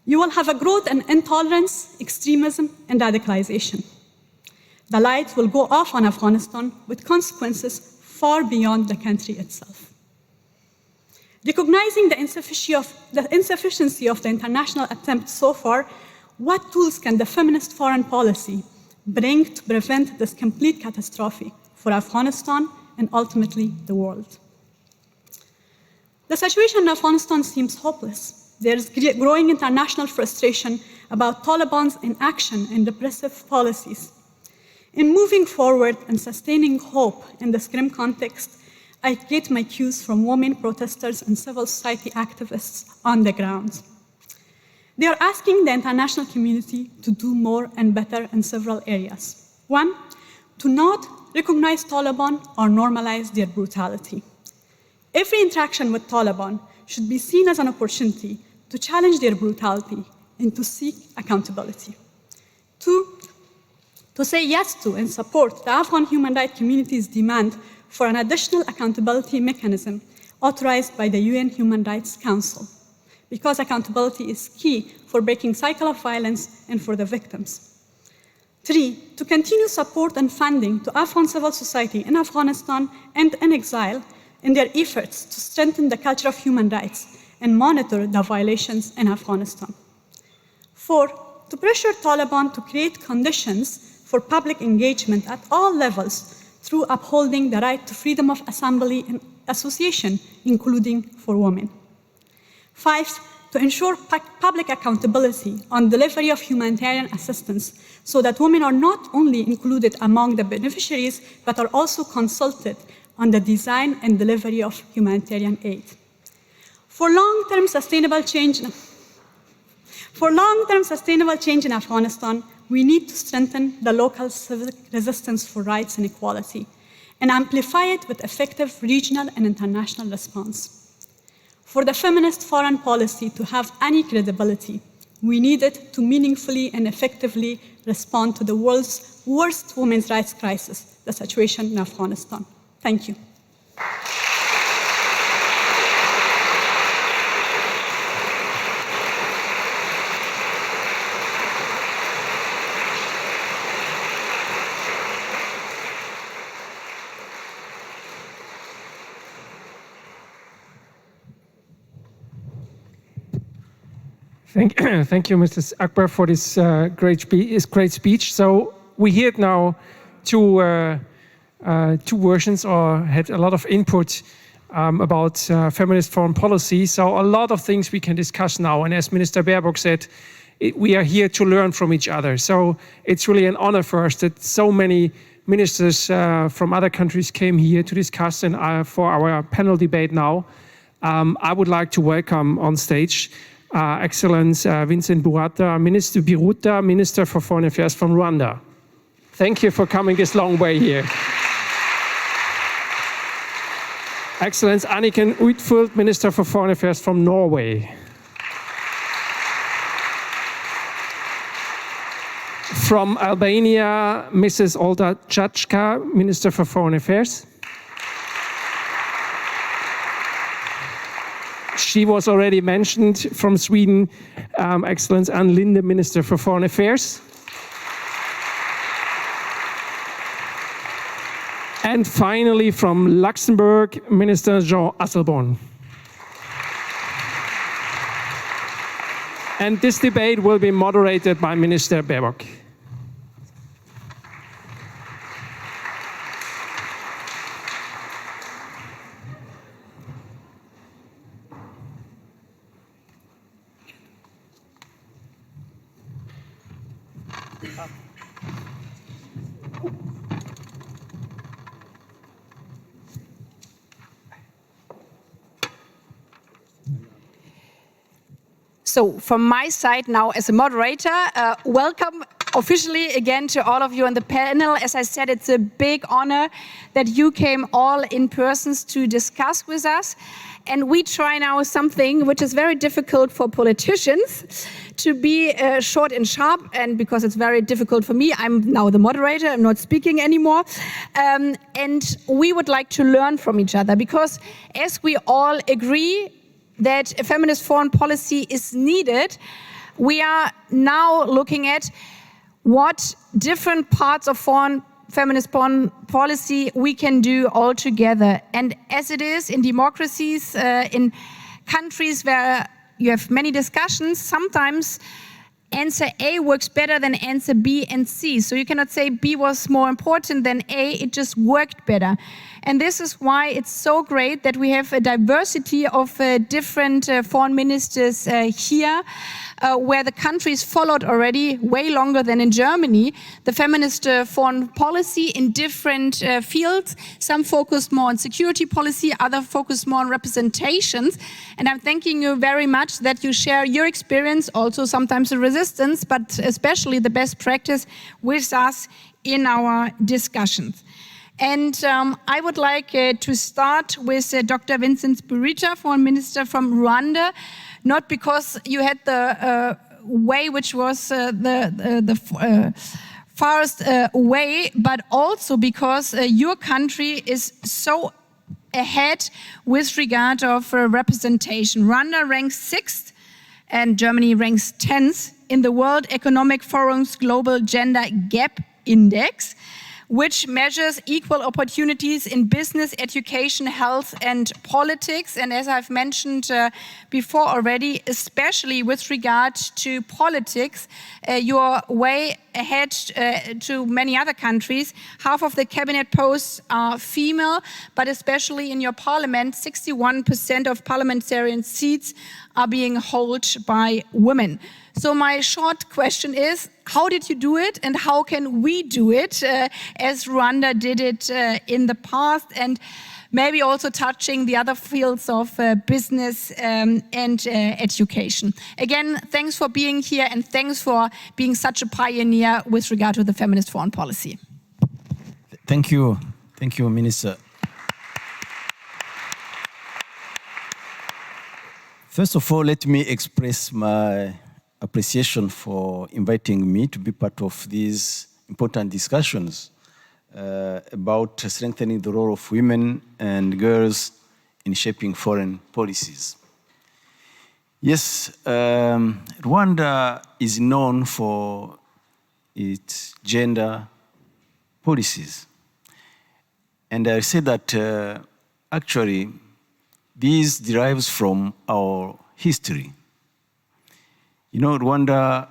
You will have a growth in intolerance, extremism, and radicalization. The light will go off on Afghanistan with consequences far beyond the country itself. Recognizing the insufficiency of the international attempt so far, what tools can the feminist foreign policy bring to prevent this complete catastrophe for Afghanistan and ultimately the world? The situation in Afghanistan seems hopeless. There is growing international frustration about Taliban's inaction and repressive policies. In moving forward and sustaining hope in this grim context, I get my cues from women protesters and civil society activists on the ground. They are asking the international community to do more and better in several areas. One, to not recognize Taliban or normalize their brutality. Every interaction with Taliban should be seen as an opportunity to challenge their brutality and to seek accountability. Two, to say yes to and support the Afghan human rights community's demand for an additional accountability mechanism authorized by the UN Human Rights Council, because accountability is key for breaking cycle of violence and for the victims. Three, to continue support and funding to Afghan civil society in Afghanistan and in exile in their efforts to strengthen the culture of human rights and monitor the violations in Afghanistan. Four, to pressure Taliban to create conditions for public engagement at all levels through upholding the right to freedom of assembly and association, including for women. Five, to ensure public accountability on delivery of humanitarian assistance so that women are not only included among the beneficiaries, but are also consulted on the design and delivery of humanitarian aid. For long-term sustainable change in Afghanistan, we need to strengthen the local civic resistance for rights and equality and amplify it with effective regional and international response. For the feminist foreign policy to have any credibility, we need it to meaningfully and effectively respond to the world's worst women's rights crisis, the situation in Afghanistan. Thank you. Thank you, Mrs. Akbar, for this great speech. So we heard now two versions, or had a lot of input about feminist foreign policy. So a lot of things we can discuss now. And as Minister Baerbock said, we are here to learn from each other. So it's really an honor for us that so many ministers from other countries came here to discuss and for our panel debate now. I would like to welcome on stage Excellence Vincent Biruta, Minister for Foreign Affairs from Rwanda. Thank you for coming this long way here. Excellence Anniken Huitfeldt, Minister for Foreign Affairs from Norway. From Albania, Mrs. Olta Čačka, Minister for Foreign Affairs. She was already mentioned. From Sweden, Excellence Ann Linde, Minister for Foreign Affairs. And finally, from Luxembourg, Minister Jean Asselborn. And this debate will be moderated by Minister Baerbock. So from my side now as a moderator, welcome officially again to all of you on the panel. As I said, it's a big honor that you came all in person to discuss with us. And we try now something which is very difficult for politicians, to be short and sharp. And because it's very difficult for me, I'm now the moderator, I'm not speaking anymore. And we would like to learn from each other, because as we all agree that a feminist foreign policy is needed, we are now looking at what different parts of feminist foreign policy we can do all together. And as it is in democracies, in countries where you have many discussions, sometimes answer A works better than answer B and C. So you cannot say B was more important than A, it just worked better. And this is why it's so great that we have a diversity of different foreign ministers here, where the countries followed already way longer than in Germany, the feminist foreign policy in different fields. Some focused more on security policy, others focused more on representations. And I'm thanking you very much that you share your experience, also sometimes the resistance, but especially the best practice with us in our discussions. And I would like to start with Dr. Vincent Spirita, Foreign Minister from Rwanda, not because you had the way which was the farthest way, but also because your country is so ahead with regard of representation. Rwanda ranks 6th and Germany ranks 10th in the World Economic Forum's Global Gender Gap Index, which measures equal opportunities in business, education, health, and politics. And as I've mentioned before already, especially with regard to politics, you're way ahead to many other countries. Half of the cabinet posts are female, but especially in your parliament, 61% of parliamentarian seats are being held by women. So my short question is, how did you do it and how can we do it as Rwanda did it in the past, and maybe also touching the other fields of business and education. Again, thanks for being here and thanks for being such a pioneer with regard to the feminist foreign policy. Thank you, Minister. First of all, let me express my appreciation for inviting me to be part of these important discussions about strengthening the role of women and girls in shaping foreign policies. Yes, Rwanda is known for its gender policies. And I say that actually this derives from our history. You know, Rwanda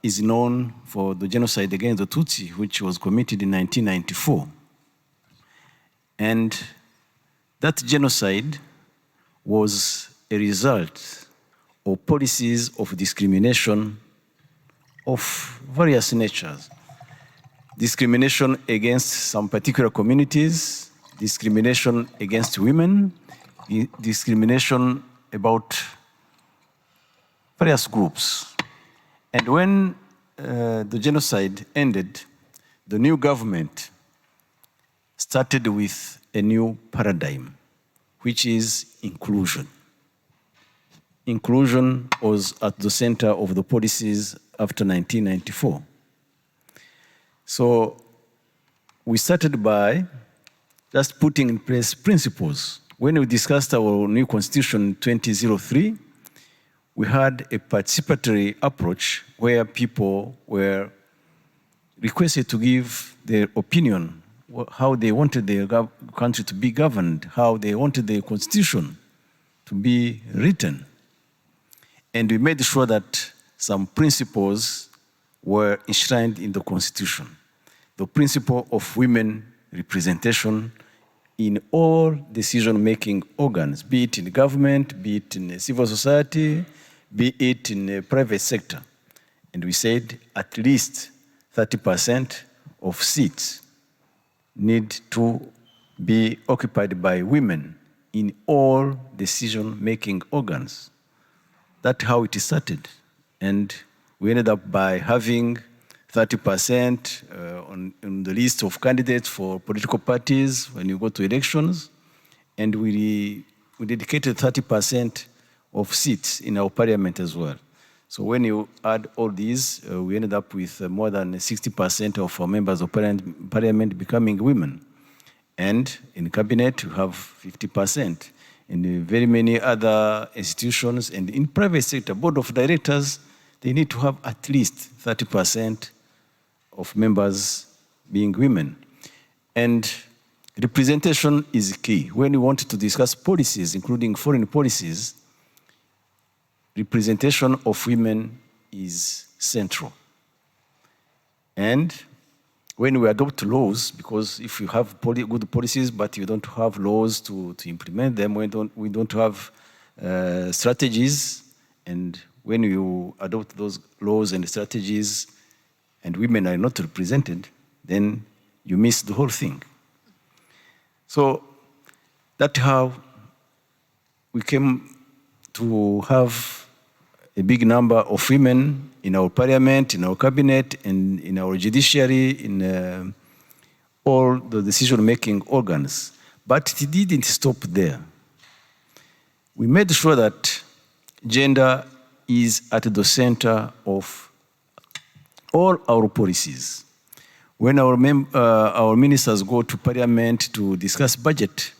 is known for the genocide against the Tutsi, which was committed in 1994. And that genocide was a result of policies of discrimination of various natures. Discrimination against some particular communities, discrimination against women, discrimination about various groups. And when the genocide ended, the new government started with a new paradigm, which is inclusion. Inclusion was at the center of the policies after 1994. So we started by just putting in place principles. When we discussed our new constitution in 2003, we had a participatory approach where people were requested to give their opinion, how they wanted their country to be governed, how they wanted their constitution to be written. And we made sure that some principles were enshrined in the constitution. The principle of women representation in all decision-making organs, be it in government, be it in civil society, be it in the private sector. And we said at least 30% of seats need to be occupied by women in all decision-making organs. That's how it started. And we ended up by having 30% on the list of candidates for political parties when you go to elections. And we dedicated 30% of seats in our parliament as well. So when you add all these, we ended up with more than 60% of our members of parliament becoming women. And in cabinet, we have 50%. In very many other institutions and in private sector, board of directors, they need to have at least 30% of members being women. And representation is key. When you want to discuss policies, including foreign policies, representation of women is central. And when we adopt laws, because if you have good policies but you don't have laws to implement them, we don't have strategies, and when you adopt those laws and strategies and women are not represented, then you miss the whole thing. So that's how we came to have a big number of women in our parliament, in our cabinet, and in our judiciary, in all the decision-making organs. But it didn't stop there. We made sure that gender is at the center of all our policies. When our ministers go to parliament to discuss budget,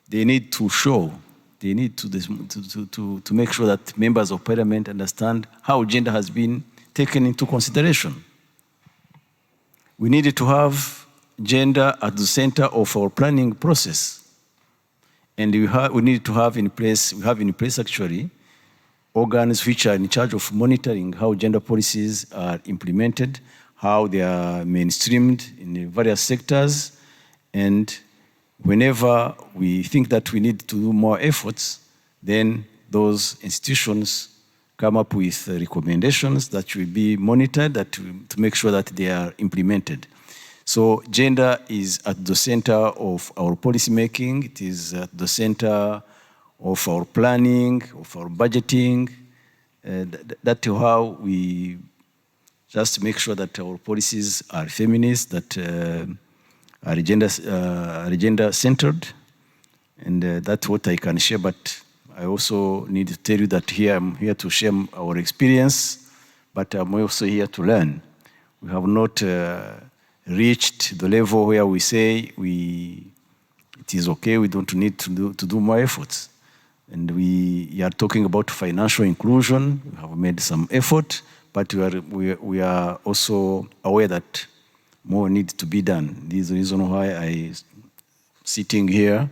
they need to show, they need to make sure that members of parliament understand how gender has been taken into consideration. We needed to have gender at the center of our planning process. And we need to have in place, actually, organs which are in charge of monitoring how gender policies are implemented, how they are mainstreamed in the various sectors. And whenever we think that we need to do more efforts, then those institutions come up with recommendations that will be monitored to make sure that they are implemented. So gender is at the center of our policy making. It is at the center of our planning, of our budgeting. That's how we just make sure that our policies are feminist, that are gender-centered. And that's what I can share. But I also need to tell you that I'm here to share our experience, but I'm also here to learn. We have not reached the level where we say it is okay, we don't need to do more efforts. And we are talking about financial inclusion. We have made some effort, but we are also aware that more needs to be done. This is the reason why I'm sitting here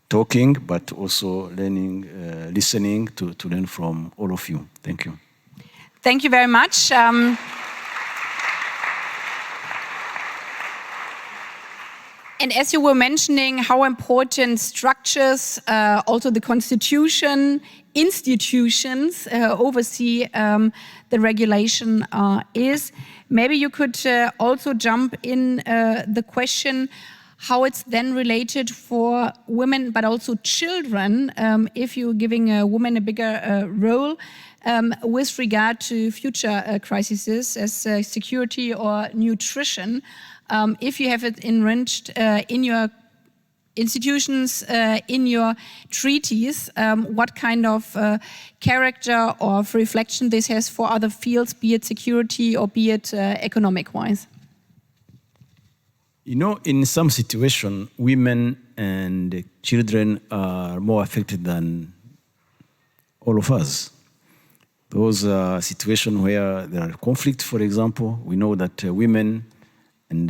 talking, but also learning, listening to learn from all of you. Thank you. Thank you very much. And as you were mentioning how important structures, also the constitution, institutions oversee the regulation is, maybe you could also jump in the question how it's then related for women, but also children, if you're giving a woman a bigger role with regard to future crises as security or nutrition. If you have it enriched in your institutions, in your treaties, what kind of character or of reflection this has for other fields, be it security or be it economic-wise? You know, in some situations, women and children are more affected than all of us. Those are situations where there are conflicts, for example. We know that women and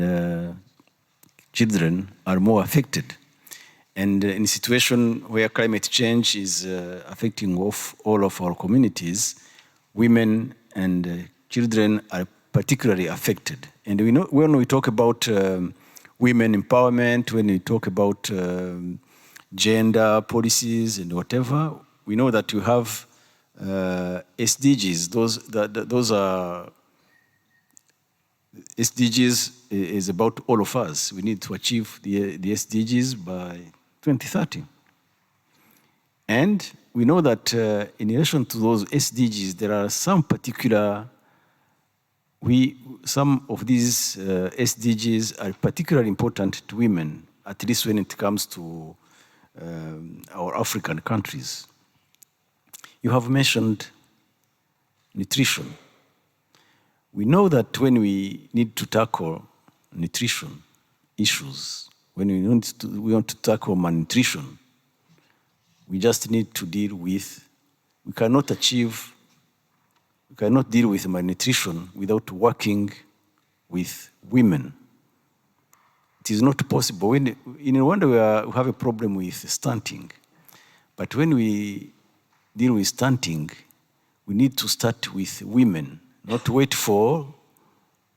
children are more affected. And in a situation where climate change is affecting all of our communities, women and children are particularly affected. And we know when we talk about women empowerment, when we talk about gender policies and whatever, we know that you have SDGs. Those are SDGs is about all of us. We need to achieve the SDGs by 2030. And we know that in relation to those SDGs, there are some particular, some of these SDGs are particularly important to women, at least when it comes to our African countries. You have mentioned nutrition. We know that when we need to tackle nutrition issues, when we want to tackle malnutrition, we just need to deal with, we cannot deal with malnutrition without working with women. it is not possible. In Rwanda, we have a problem with stunting. But when we deal with stunting, we need to start with women, not wait for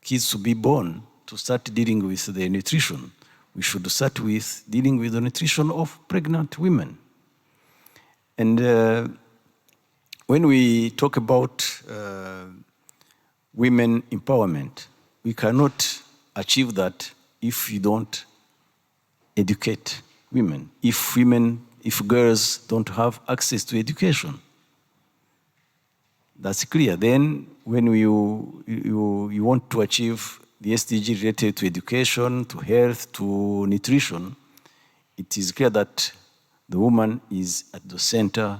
kids to be born to start dealing with their nutrition. We should start with dealing with the nutrition of pregnant women. And when we talk about women empowerment, we cannot achieve that if you don't educate women. If girls don't have access to education, that's clear. Then when you want to achieve the SDG related to education, to health, to nutrition, it is clear that the woman is at the center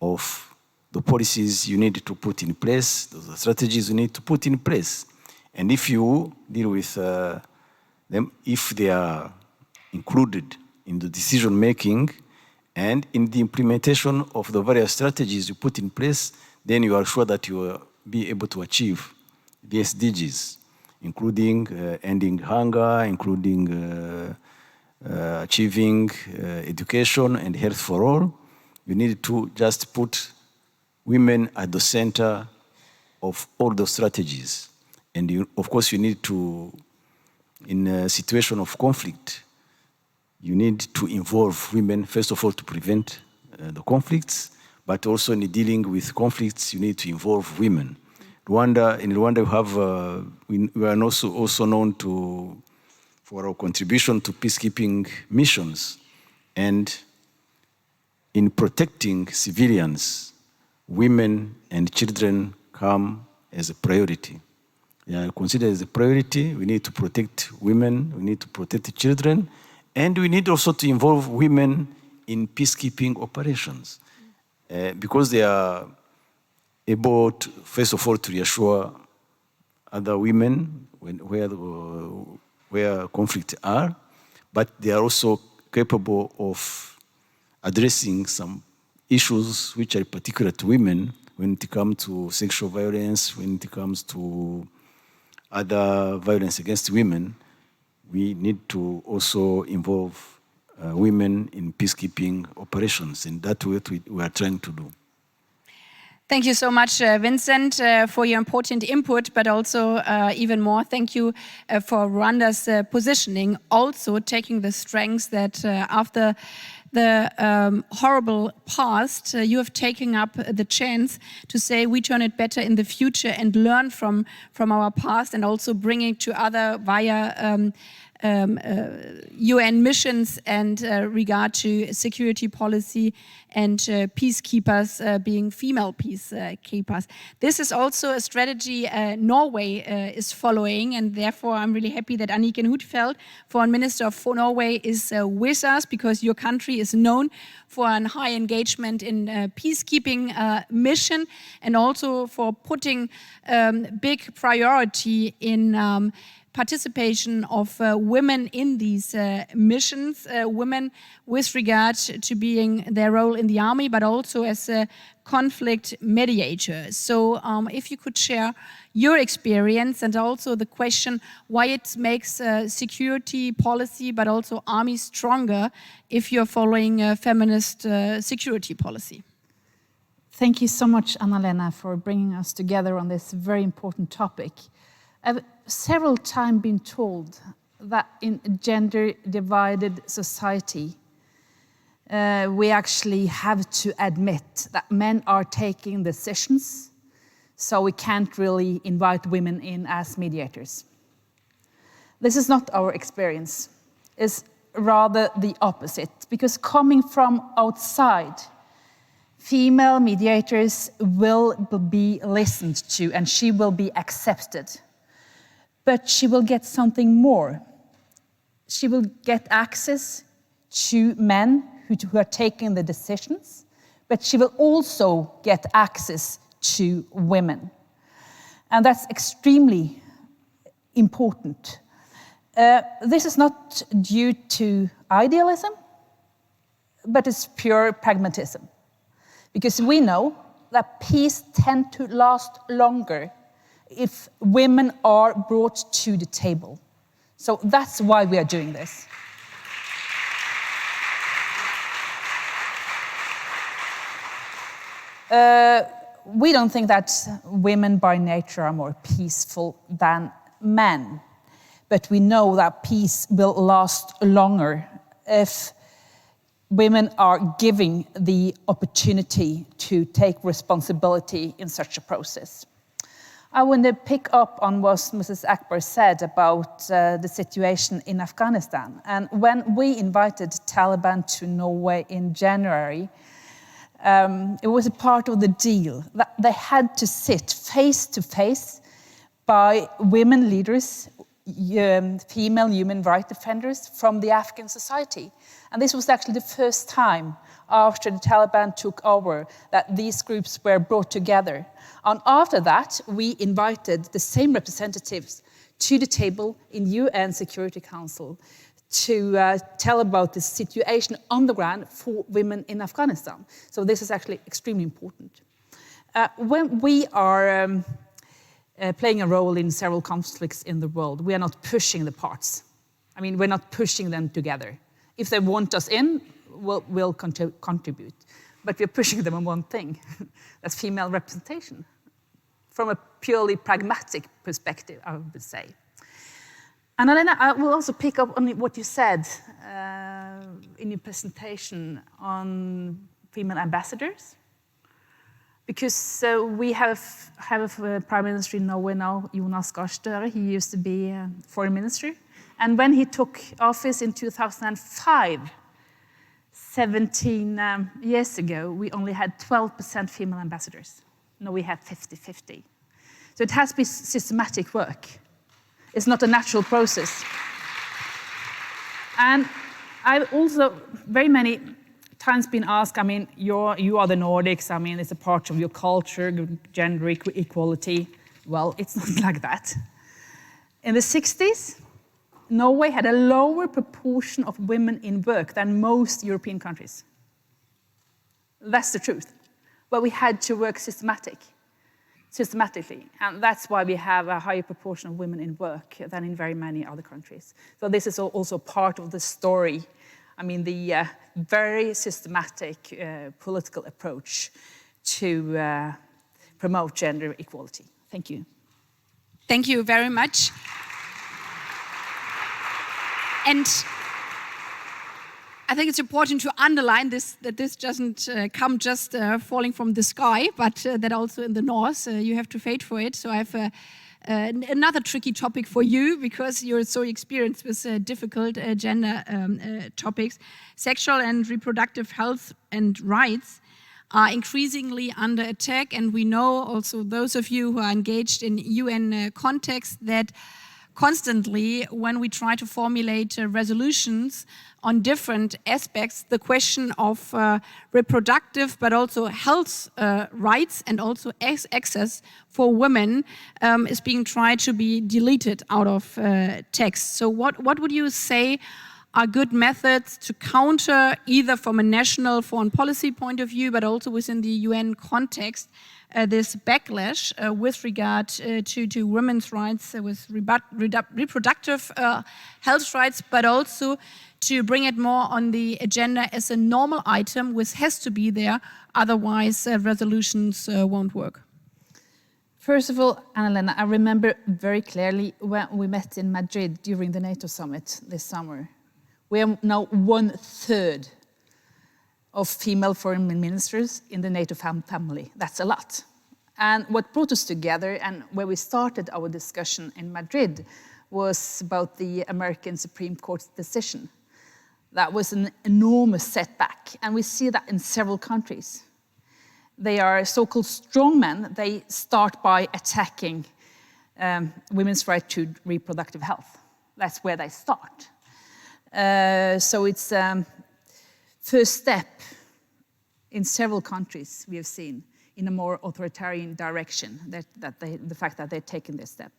of the policies you need to put in place, the strategies you need to put in place. And if you deal with them, if they are included in the decision making and in the implementation of the various strategies you put in place, then you are sure that you will be able to achieve the SDGs, including ending hunger, including achieving education and health for all. You need to just put women at the center of all the strategies. And of course, you need to, in a situation of conflict, you need to involve women, first of all, to prevent the conflicts, but also in dealing with conflicts, you need to involve women. In Rwanda, we are also known for our contribution to peacekeeping missions. And in protecting civilians, women and children come as a priority. They are considered as a priority. We need to protect women, we need to protect children, and we need also to involve women in peacekeeping operations because they are able, to, first of all, to reassure other women where conflicts are, but they are also capable of addressing some issues which are particular to women when it comes to sexual violence, when it comes to other violence against women. We need to also involve women in peacekeeping operations, and that's what we are trying to do. Thank you so much, Vincent, for your important input, but also even more, thank you for Rwanda's positioning, also taking the strengths that after the horrible past, you have taken up the chance to say we turn it better in the future and learn from our past, and also bring it to other via UN missions and regard to security policy and peacekeepers being female peacekeepers. This is also a strategy Norway is following, and therefore I'm really happy that Anniken Huitfeldt, Foreign Minister of Norway, is with us, because your country is known for a high engagement in peacekeeping mission, and also for putting big priority in participation of women in these missions, women with regard to being their role in the army, but also as a conflict mediator. So if you could share your experience, and also the question why it makes security policy, but also army stronger if you're following a feminist security policy. Thank you so much, Anna-Lena, for bringing us together on this very important topic. I've several times been told that in a gender-divided society, we actually have to admit that men are taking decisions, so we can't really invite women in as mediators. This is not our experience. It's rather the opposite, because coming from outside, female mediators will be listened to and she will be accepted. But she will get something more. She will get access to men who are taking the decisions, but she will also get access to women. And that's extremely important. This is not due to idealism, but it's pure pragmatism. Because we know that peace tends to last longer if women are brought to the table. So that's why we are doing this. We don't think that women by nature are more peaceful than men, but we know that peace will last longer if women are given the opportunity to take responsibility in such a process. I want to pick up on what Mrs. Akbar said about the situation in Afghanistan. And when we invited Taliban to Norway in January, it was a part of the deal that they had to sit face to face by women leaders, female human rights defenders from the Afghan society. And this was actually the first time after the Taliban took over that these groups were brought together. And after that, we invited the same representatives to the table in UN Security Council to tell about the situation on the ground for women in Afghanistan. So this is actually extremely important. When we are playing a role in several conflicts in the world, we are not pushing the parts. I mean, we're not pushing them together. If they want us in, we'll contribute. But we're pushing them on one thing. That's female representation. From a purely pragmatic perspective, I would say. And then I will also pick up on what you said in your presentation on female ambassadors. Because we have a prime minister in Norway now, Jonas Gahr Støre. He used to be foreign minister. And when he took office in 2005, 17 years ago, we only had 12% female ambassadors. Now we have 50-50. So it has been systematic work. It's not a natural process. And I've also very many times been asked, I mean, you are the Nordics, I mean, it's a part of your culture, gender equality. Well, it's not like that. In the 60s, Norway had a lower proportion of women in work than most European countries. That's the truth. But we had to work systematically. And that's why we have a higher proportion of women in work than in very many other countries. So this is also part of the story. I mean, the very systematic political approach to promote gender equality. Thank you. Thank you very much. And I think it's important to underline this, that this doesn't come just falling from the sky, but that also in the north you have to fight for it. So I have another tricky topic for you, because you're so experienced with difficult gender topics. Sexual and reproductive health and rights are increasingly under attack, and we know also, those of you who are engaged in UN context, that constantly, when we try to formulate resolutions on different aspects, the question of reproductive but also health rights and also access for women is being tried to be deleted out of text. So what would you say are good methods to counter, either from a national foreign policy point of view, but also within the UN context, this backlash with regard to women's rights, with reproductive health rights, but also to bring it more on the agenda as a normal item, which has to be there, otherwise resolutions won't work? First of all, Anna-Lena, I remember very clearly when we met in Madrid during the NATO summit this summer. We are now 1/3 of female foreign ministers in the NATO family. That's a lot. And what brought us together, and where we started our discussion in Madrid, was about the American Supreme Court's decision. That was an enormous setback, and we see that in several countries. They are so-called strongmen. They start by attacking women's right to reproductive health. That's where they start. So it's first step in several countries we have seen in a more authoritarian direction, the fact that they're taking this step.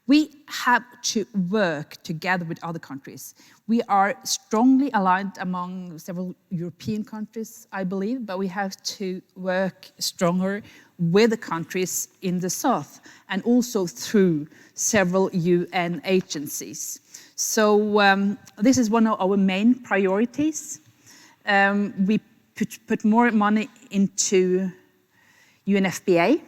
We have to work together with other countries. We are strongly aligned among several European countries, I believe, but we have to work stronger with the countries in the south and also through several UN agencies. So this is one of our main priorities. We put more money into UNFPA.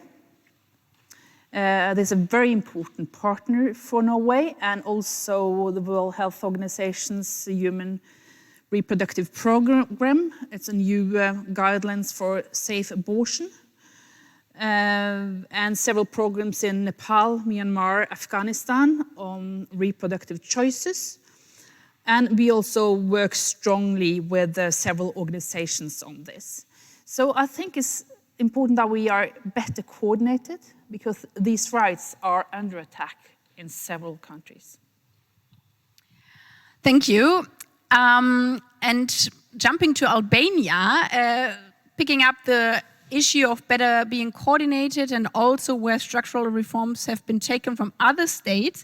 There's a very important partner for Norway, and also the World Health Organization's Human Reproductive Program. It's a new guidelines for safe abortion. And several programs in Nepal, Myanmar, Afghanistan on reproductive choices. And we also work strongly with several organizations on this. So I think it's important that we are better coordinated, because these rights are under attack in several countries. Thank you. And jumping to Albania, picking up the issue of better being coordinated and also where structural reforms have been taken from other states,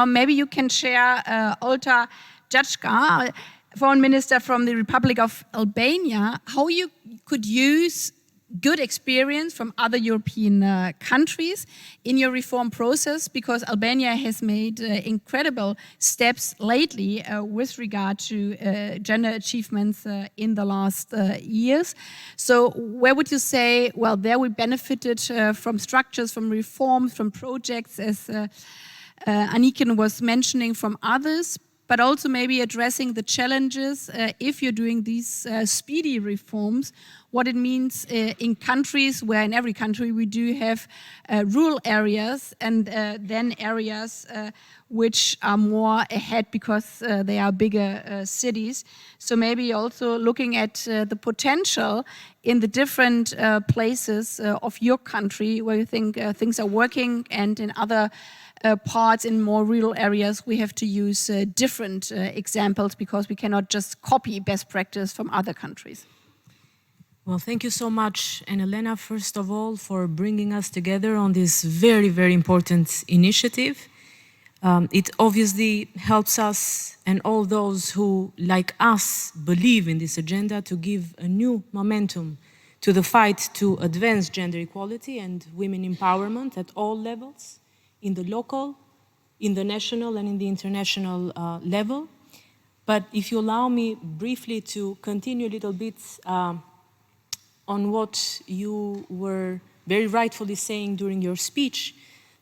maybe you can share, Olta Jajka, Foreign Minister from the Republic of Albania, how you could use good experience from other European countries in your reform process, because Albania has made incredible steps lately with regard to gender achievements in the last years. So where would you say, well, there we benefited from structures, from reforms, from projects, as Anniken was mentioning, from others, but also maybe addressing the challenges if you're doing these speedy reforms, what it means in countries where in every country we do have rural areas and then areas which are more ahead because they are bigger cities. So maybe also looking at the potential in the different places of your country where you think things are working, and in other parts in more rural areas we have to use different examples, because we cannot just copy best practice from other countries. Well, thank you so much, and Elena, first of all, for bringing us together on this very, very important initiative. It obviously helps us and all those who, like us, believe in this agenda to give a new momentum to the fight to advance gender equality and women empowerment at all levels, in the local, in the national, and in the international level. But if you allow me briefly to continue a little bit on what you were very rightfully saying during your speech,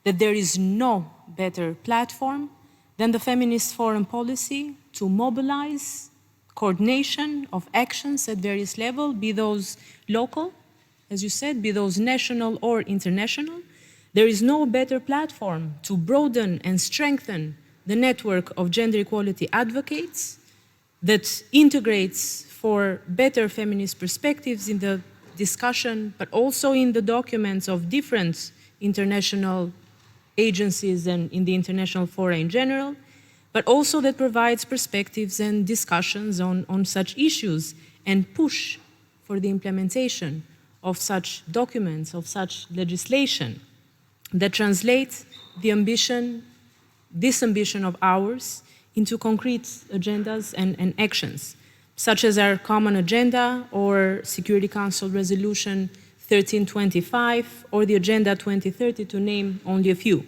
that there is no better platform than the feminist foreign policy to mobilize coordination of actions at various levels, be those local, as you said, be those national or international. There is no better platform to broaden and strengthen the network of gender equality advocates that integrates for better feminist perspectives in the discussion, but also in the documents of different international agencies and in the international fora in general, but also that provides perspectives and discussions on such issues and push for the implementation of such documents, of such legislation that translate the ambition, this ambition of ours, into concrete agendas and actions, such as our common agenda or Security Council Resolution 1325 or the Agenda 2030, to name only a few.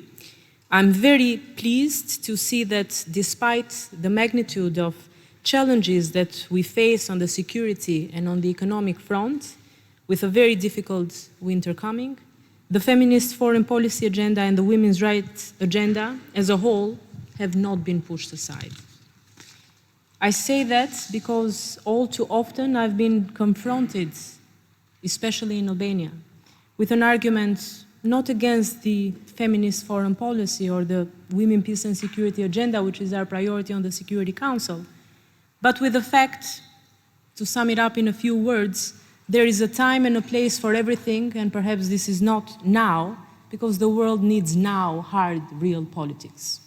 I'm very pleased to see that despite the magnitude of challenges that we face on the security and on the economic front, with a very difficult winter coming, the feminist foreign policy agenda and the women's rights agenda as a whole have not been pushed aside. I say that because all too often I've been confronted, especially in Albania, with an argument not against the feminist foreign policy or the women, peace and security agenda, which is our priority on the Security Council, but with the fact, to sum it up in a few words, there is a time and a place for everything, and perhaps this is not now, because the world needs now hard, real politics.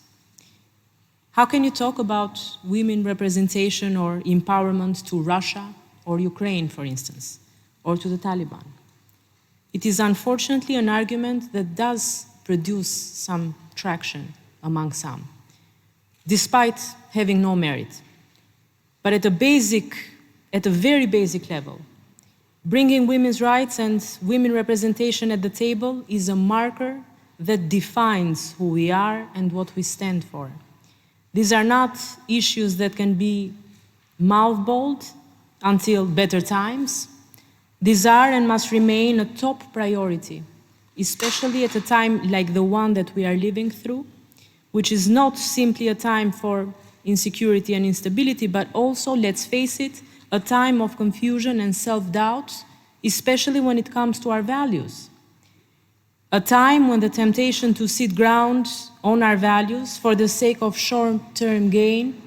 How can you talk about women representation or empowerment to Russia or Ukraine, for instance, or to the Taliban? It is unfortunately an argument that does produce some traction among some, despite having no merit. But at a very basic level, Bringing women's rights and women representation at the table is a marker that defines who we are and what we stand for. These are not issues that can be mothballed until better times. These are and must remain a top priority, especially at a time like the one that we are living through, which is not simply a time for insecurity and instability, but also, let's face it, a time of confusion and self-doubt, especially when it comes to our values. A time when the temptation to sit ground on our values for the sake of short-term gain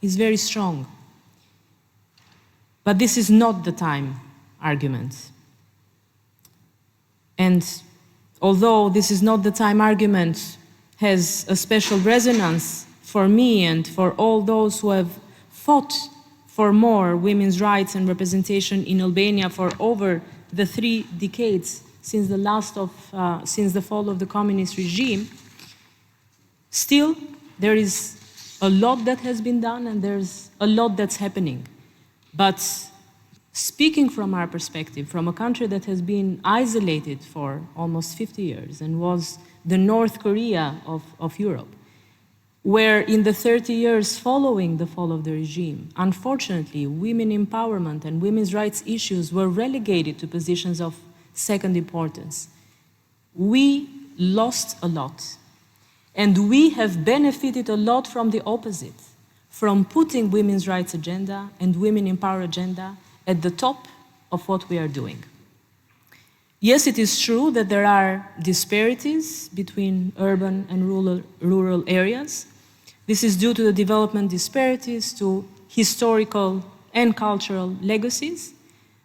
is very strong. But this is not the time argument. And although this is not the time argument has a special resonance for me and for all those who have fought for more women's rights and representation in Albania for over the 3 decades since the fall of the communist regime, still there is a lot that has been done and there's a lot that's happening. But speaking from our perspective, from a country that has been isolated for almost 50 years and was the North Korea of Europe, where in the 30 years following the fall of the regime, unfortunately, women empowerment and women's rights issues were relegated to positions of second importance. We lost a lot, and we have benefited a lot from the opposite, from putting women's rights agenda and women empower agenda at the top of what we are doing. Yes, it is true that there are disparities between urban and rural areas. This is due to the development disparities, to historical and cultural legacies.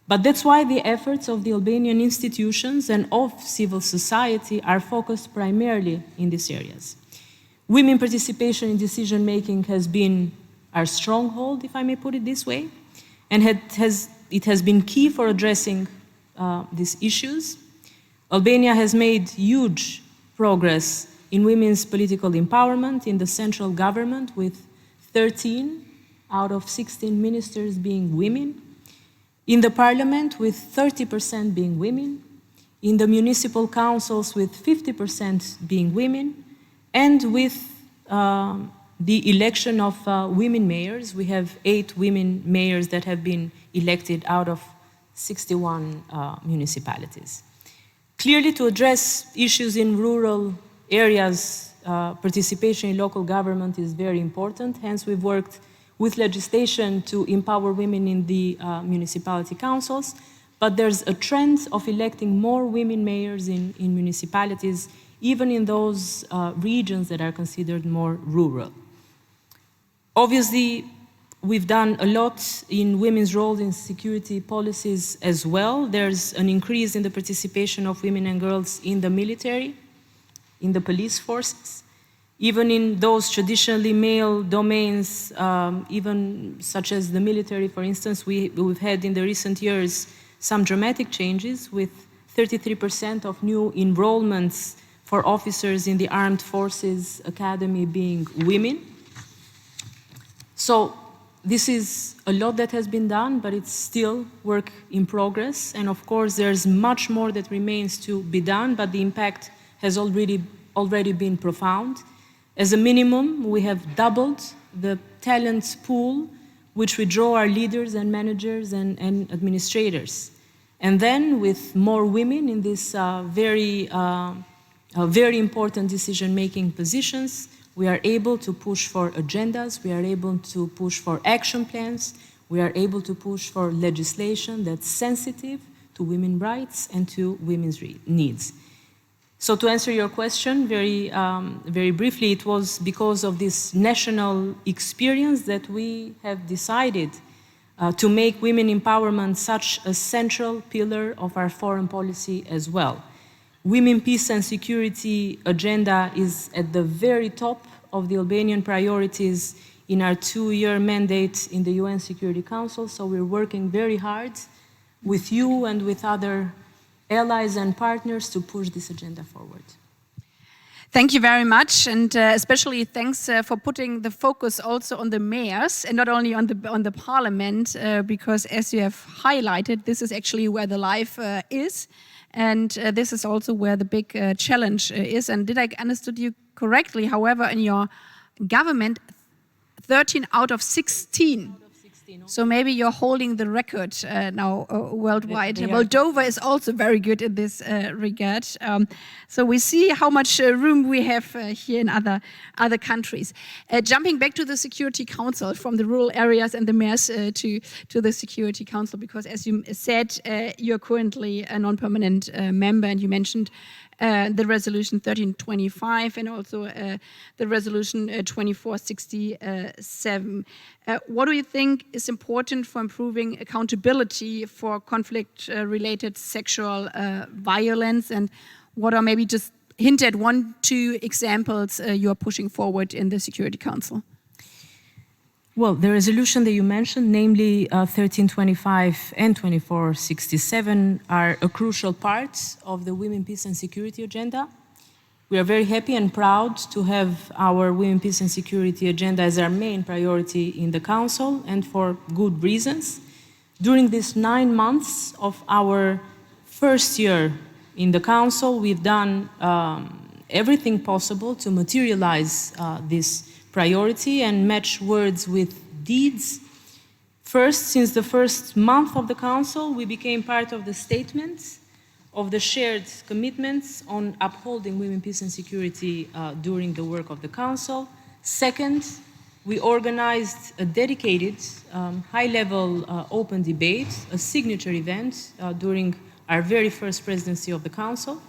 But that's why the efforts of the Albanian institutions and of civil society are focused primarily in these areas. Women participation in decision-making has been our stronghold, if I may put it this way, and it has been key for addressing these issues. Albania has made huge progress in women's political empowerment in the central government, with 13 out of 16 ministers being women, in the parliament with 30% being women, in the municipal councils with 50% being women, and with the election of women mayors. We have 8 women mayors that have been elected out of 61 municipalities. Clearly, to address issues in rural areas, participation in local government is very important. Hence, we've worked with legislation to empower women in the municipality councils. But there's a trend of electing more women mayors in municipalities, even in those regions that are considered more rural. Obviously, we've done a lot in women's roles in security policies as well. There's an increase in the participation of women and girls in the military, in the police forces, even in those traditionally male domains, even such as the military, for instance. We've had in the recent years some dramatic changes, with 33% of new enrollments for officers in the Armed Forces Academy being women. So this is a lot that has been done, but it's still work in progress. And of course, there's much more that remains to be done, but the impact has already been profound. As a minimum, we have doubled the talent pool which we draw our leaders and managers and administrators. And then with more women in these very important decision-making positions, we are able to push for agendas, we are able to push for action plans, we are able to push for legislation that's sensitive to women's rights and to women's needs. So to answer your question very briefly, it was because of this national experience that we have decided to make women empowerment such a central pillar of our foreign policy as well. Women, peace and security agenda is at the very top of the Albanian priorities in our 2-year mandate in the UN Security Council. So we're working very hard with you and with other allies and partners to push this agenda forward. Thank you very much, and especially thanks for putting the focus also on the mayors and not only on the parliament, because as you have highlighted, this is actually where the life is, and this is also where the big challenge is. And did I understood you correctly? However, in your government, 13 out of 16. So maybe you're holding the record now worldwide. Moldova is also very good in this regard. So we see how much room we have here in other countries. Jumping back to the Security Council, from the rural areas and the mayors to the Security Council, because as you said, you're currently a non-permanent member, and you mentioned the resolution 1325 and also the resolution 2467. What do you think is important for improving accountability for conflict-related sexual violence, and what are maybe just hint at 1-2 examples you are pushing forward in the Security Council? Well, the resolution that you mentioned, namely 1325 and 2467, are a crucial part of the Women, Peace and Security agenda. We are very happy and proud to have our Women, Peace and Security agenda as our main priority in the Council, and for good reasons. During these 9 months of our first year in the Council, we've done everything possible to materialize this priority and match words with deeds. First, since the first month of the Council, we became part of the statement of the shared commitments on upholding women, peace and security during the work of the Council. Second, we organized a dedicated high-level open debate, a signature event during our very first presidency of the Council,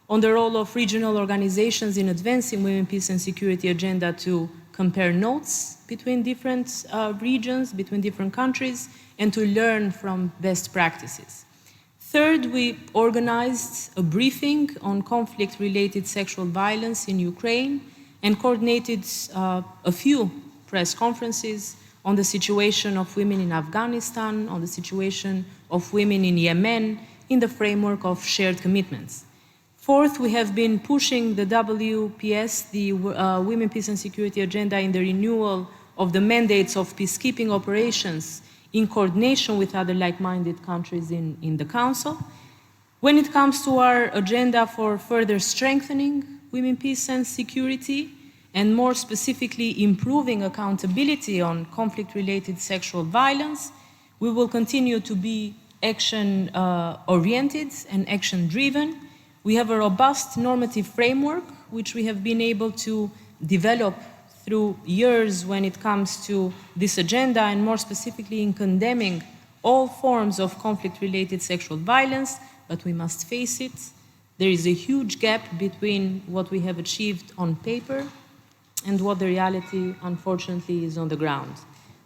on the role of regional organizations in advancing women, peace and security agenda, to compare notes between different regions, between different countries, and to learn from best practices. Third, we organized a briefing on conflict-related sexual violence in Ukraine and coordinated a few press conferences on the situation of women in Afghanistan, on the situation of women in Yemen, in the framework of shared commitments. Fourth, we have been pushing the WPS, the Women, Peace and Security agenda, in the renewal of the mandates of peacekeeping operations in coordination with other like-minded countries in the Council. When it comes to our agenda for further strengthening women, peace and security, and more specifically improving accountability on conflict-related sexual violence, we will continue to be action-oriented and action-driven. We have a robust normative framework, which we have been able to develop through years when it comes to this agenda, and more specifically in condemning all forms of conflict-related sexual violence. But we must face it, there is a huge gap between what we have achieved on paper and what the reality, unfortunately, is on the ground.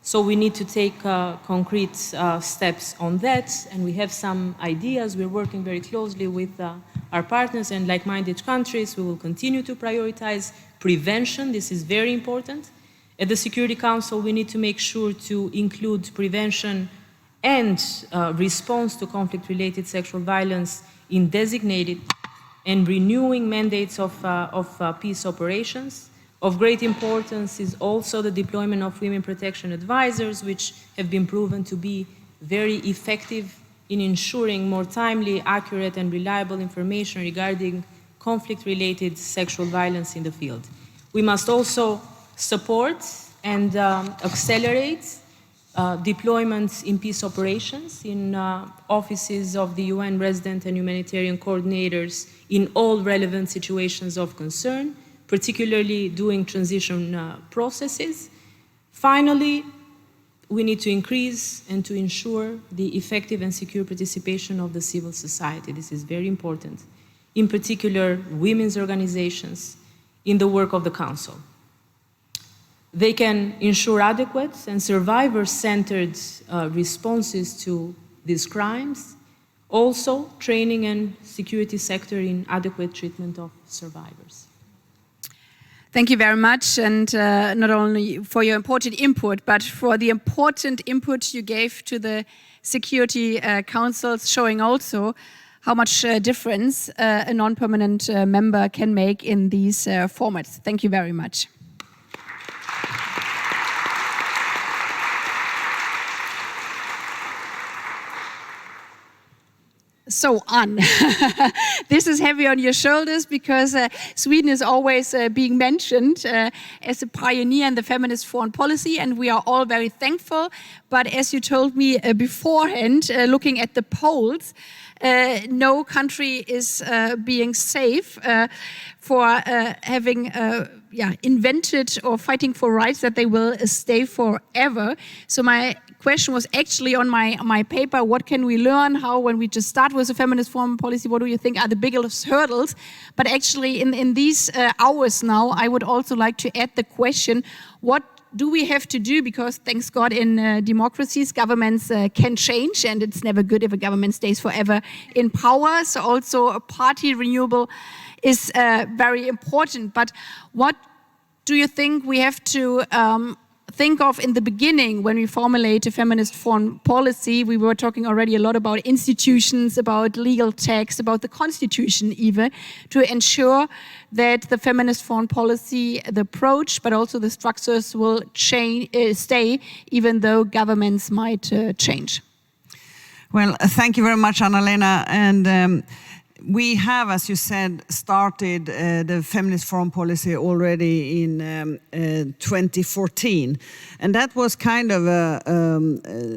So we need to take concrete steps on that, and we have some ideas. We're working very closely with our partners and like-minded countries. We will continue to prioritize prevention. This is very important. At the Security Council, we need to make sure to include prevention and response to conflict-related sexual violence in designated and renewing mandates of peace operations. Of great importance is also the deployment of women protection advisors, which have been proven to be very effective in ensuring more timely, accurate, and reliable information regarding conflict-related sexual violence in the field. We must also support and accelerate deployments in peace operations in offices of the UN resident and humanitarian coordinators in all relevant situations of concern, particularly during transition processes. Finally, we need to increase and to ensure the effective and secure participation of the civil society. This is very important. In particular, women's organizations in the work of the Council. They can ensure adequate and survivor-centered responses to these crimes. Also, training and security sector in adequate treatment of survivors. Thank you very much, and not only for your important input, but for the important input you gave to the Security Councils, showing also how much difference a non-permanent member can make in these formats. Thank you very much. So on. This is heavy on your shoulders because Sweden is always being mentioned as a pioneer in the feminist foreign policy, and we are all very thankful. But as you told me beforehand, looking at the polls, no country is being safe for having invented or fighting for rights that they will stay forever. So my question was actually on my paper, what can we learn? How, when we just start with a feminist foreign policy, what do you think are the biggest hurdles? But actually in these hours now, I would also like to add the question, what do we have to do? Because thanks God in democracies, governments can change, and it's never good if a government stays forever in power. So also a party renewal is very important. But what do you think we have to think of in the beginning when we formulate a feminist foreign policy? We were talking already a lot about institutions, about legal text, about the constitution even, to ensure that the feminist foreign policy, the approach, but also the structures will stay, even though governments might change. Well, thank you very much, Anna-Lena. And we have, as you said, started the feminist foreign policy already in 2014. And that was kind of a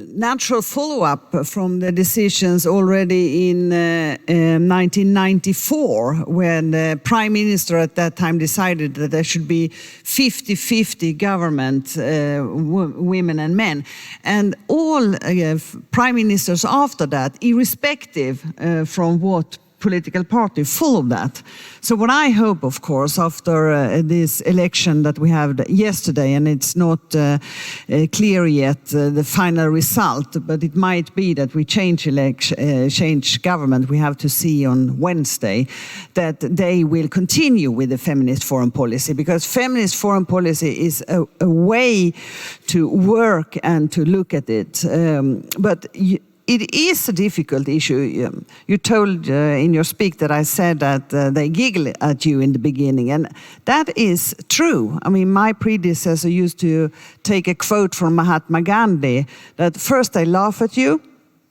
natural follow-up from the decisions already in 1994, when the Prime Minister at that time decided that there should be 50-50 government, women and men. And all Prime Ministers after that, irrespective from what political party, followed that. So what I hope, of course, after this election that we had yesterday, and it's not clear yet the final result, but it might be that we change government. We have to see on Wednesday that they will continue with the feminist foreign policy, because feminist foreign policy is a way to work and to look at it. But it is a difficult issue. You told in your speak that I said that they giggle at you in the beginning, and that is true. I mean, my predecessor used to take a quote from Mahatma Gandhi, that first they laugh at you,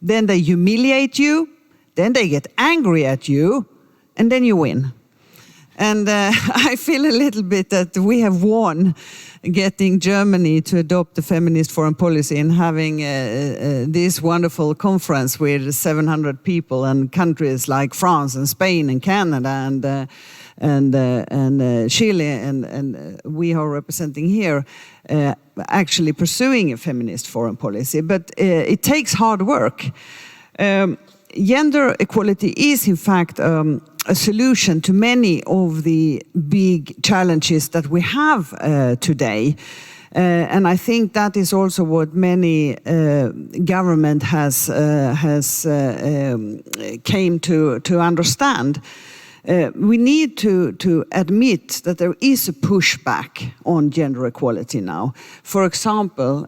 then they humiliate you, then they get angry at you, and then you win. And I feel a little bit that we have won getting Germany to adopt the feminist foreign policy and having this wonderful conference with 700 people and countries like France and Spain and Canada and Chile and we are representing here actually pursuing a feminist foreign policy. But it takes hard work. Gender equality is in fact a solution to many of the big challenges that we have today. And I think that is also what many government has came to understand. We need to admit that there is a pushback on gender equality now. For example,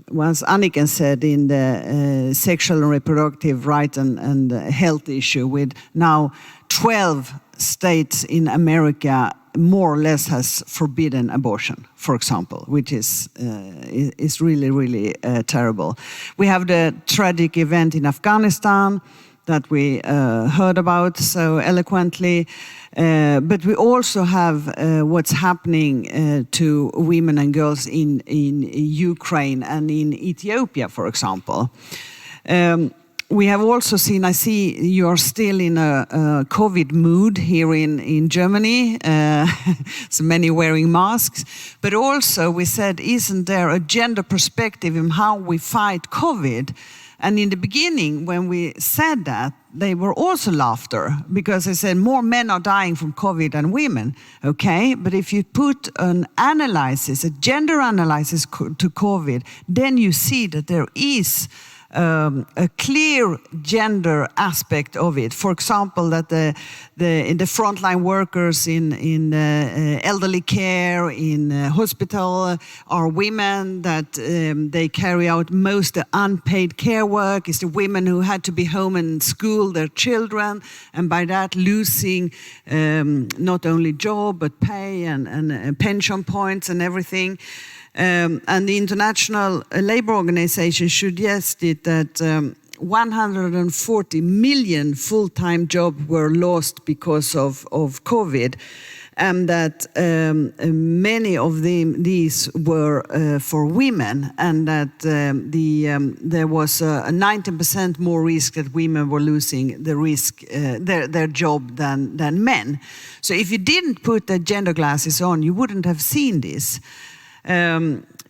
once Anniken said in the sexual and reproductive right and health issue, with now 12 states in America more or less has forbidden abortion, for example, which is really, really terrible. We have the tragic event in Afghanistan that we heard about so eloquently, but we also have what's happening to women and girls in Ukraine and in Ethiopia, for example. We have also seen, I see you are still in a COVID mood here in Germany, so many wearing masks, but also we said, isn't there a gender perspective in how we fight COVID? And in the beginning, when we said that, they were also laughter, because they said more men are dying from COVID than women. Okay, but if you put an analysis, a gender analysis to COVID, then you see that there is a clear gender aspect of it. For example, that the frontline workers in elderly care, in hospital, are women, that they carry out most unpaid care work. It's the women who had to be home and school their children, and by that losing not only job but pay and pension points and everything. And the International Labour Organization suggested that 140 million full-time jobs were lost because of COVID, and that many of these were for women, and that there was a 19% more risk that women were losing their job than men. So if you didn't put the gender glasses on, you wouldn't have seen this.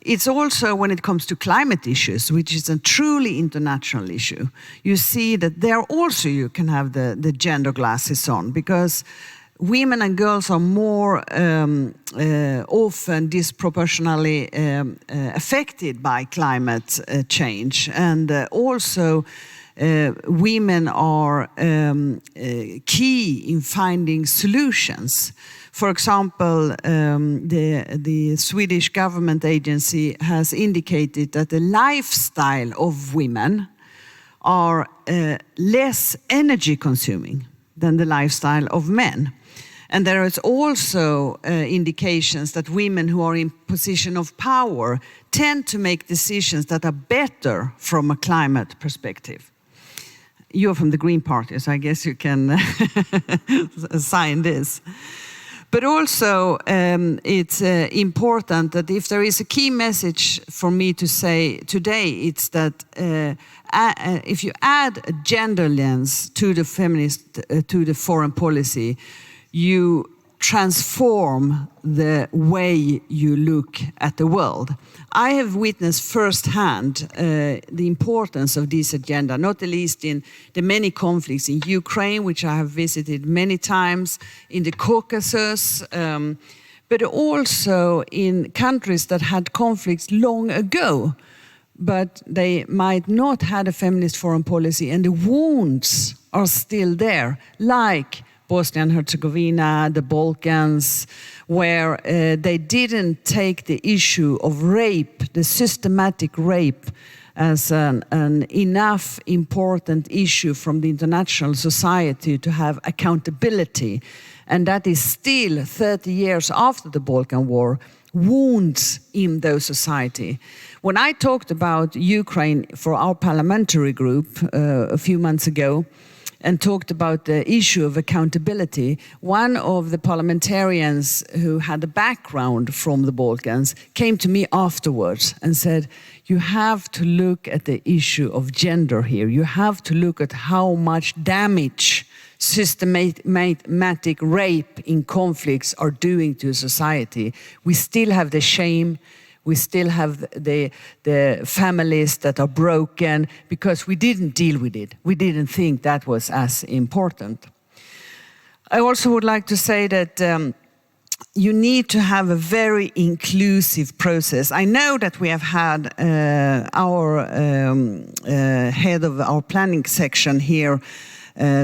It's also when it comes to climate issues, which is a truly international issue, you see that there also you can have the gender glasses on, because women and girls are more often disproportionately affected by climate change, and also women are key in finding solutions. For example, the Swedish government agency has indicated that the lifestyle of women are less energy consuming than the lifestyle of men. And there is also indications that women who are in position of power tend to make decisions that are better from a climate perspective. You're from the Green Party, so I guess you can sign this. But also, it's important that if there is a key message for me to say today, it's that if you add a gender lens to the feminist, to the foreign policy, you transform the way you look at the world. I have witnessed firsthand the importance of this agenda, not the least in the many conflicts in Ukraine, which I have visited many times, in the Caucasus, but also in countries that had conflicts long ago, but they might not have a feminist foreign policy, and the wounds are still there, like Bosnia and Herzegovina, the Balkans, where they didn't take the issue of rape, the systematic rape, as an enough important issue from the international society to have accountability. And that is still 30 years after the Balkan War, wounds in those society. When I talked about Ukraine for our parliamentary group a few months ago, and talked about the issue of accountability, one of the parliamentarians who had a background from the Balkans came to me afterwards and said, you have to look at the issue of gender here. You have to look at how much damage systematic rape in conflicts are doing to society. We still have the shame. We still have the families that are broken because we didn't deal with it. We didn't think that was as important. I also would like to say that you need to have a very inclusive process. I know that we have had our head of our planning section here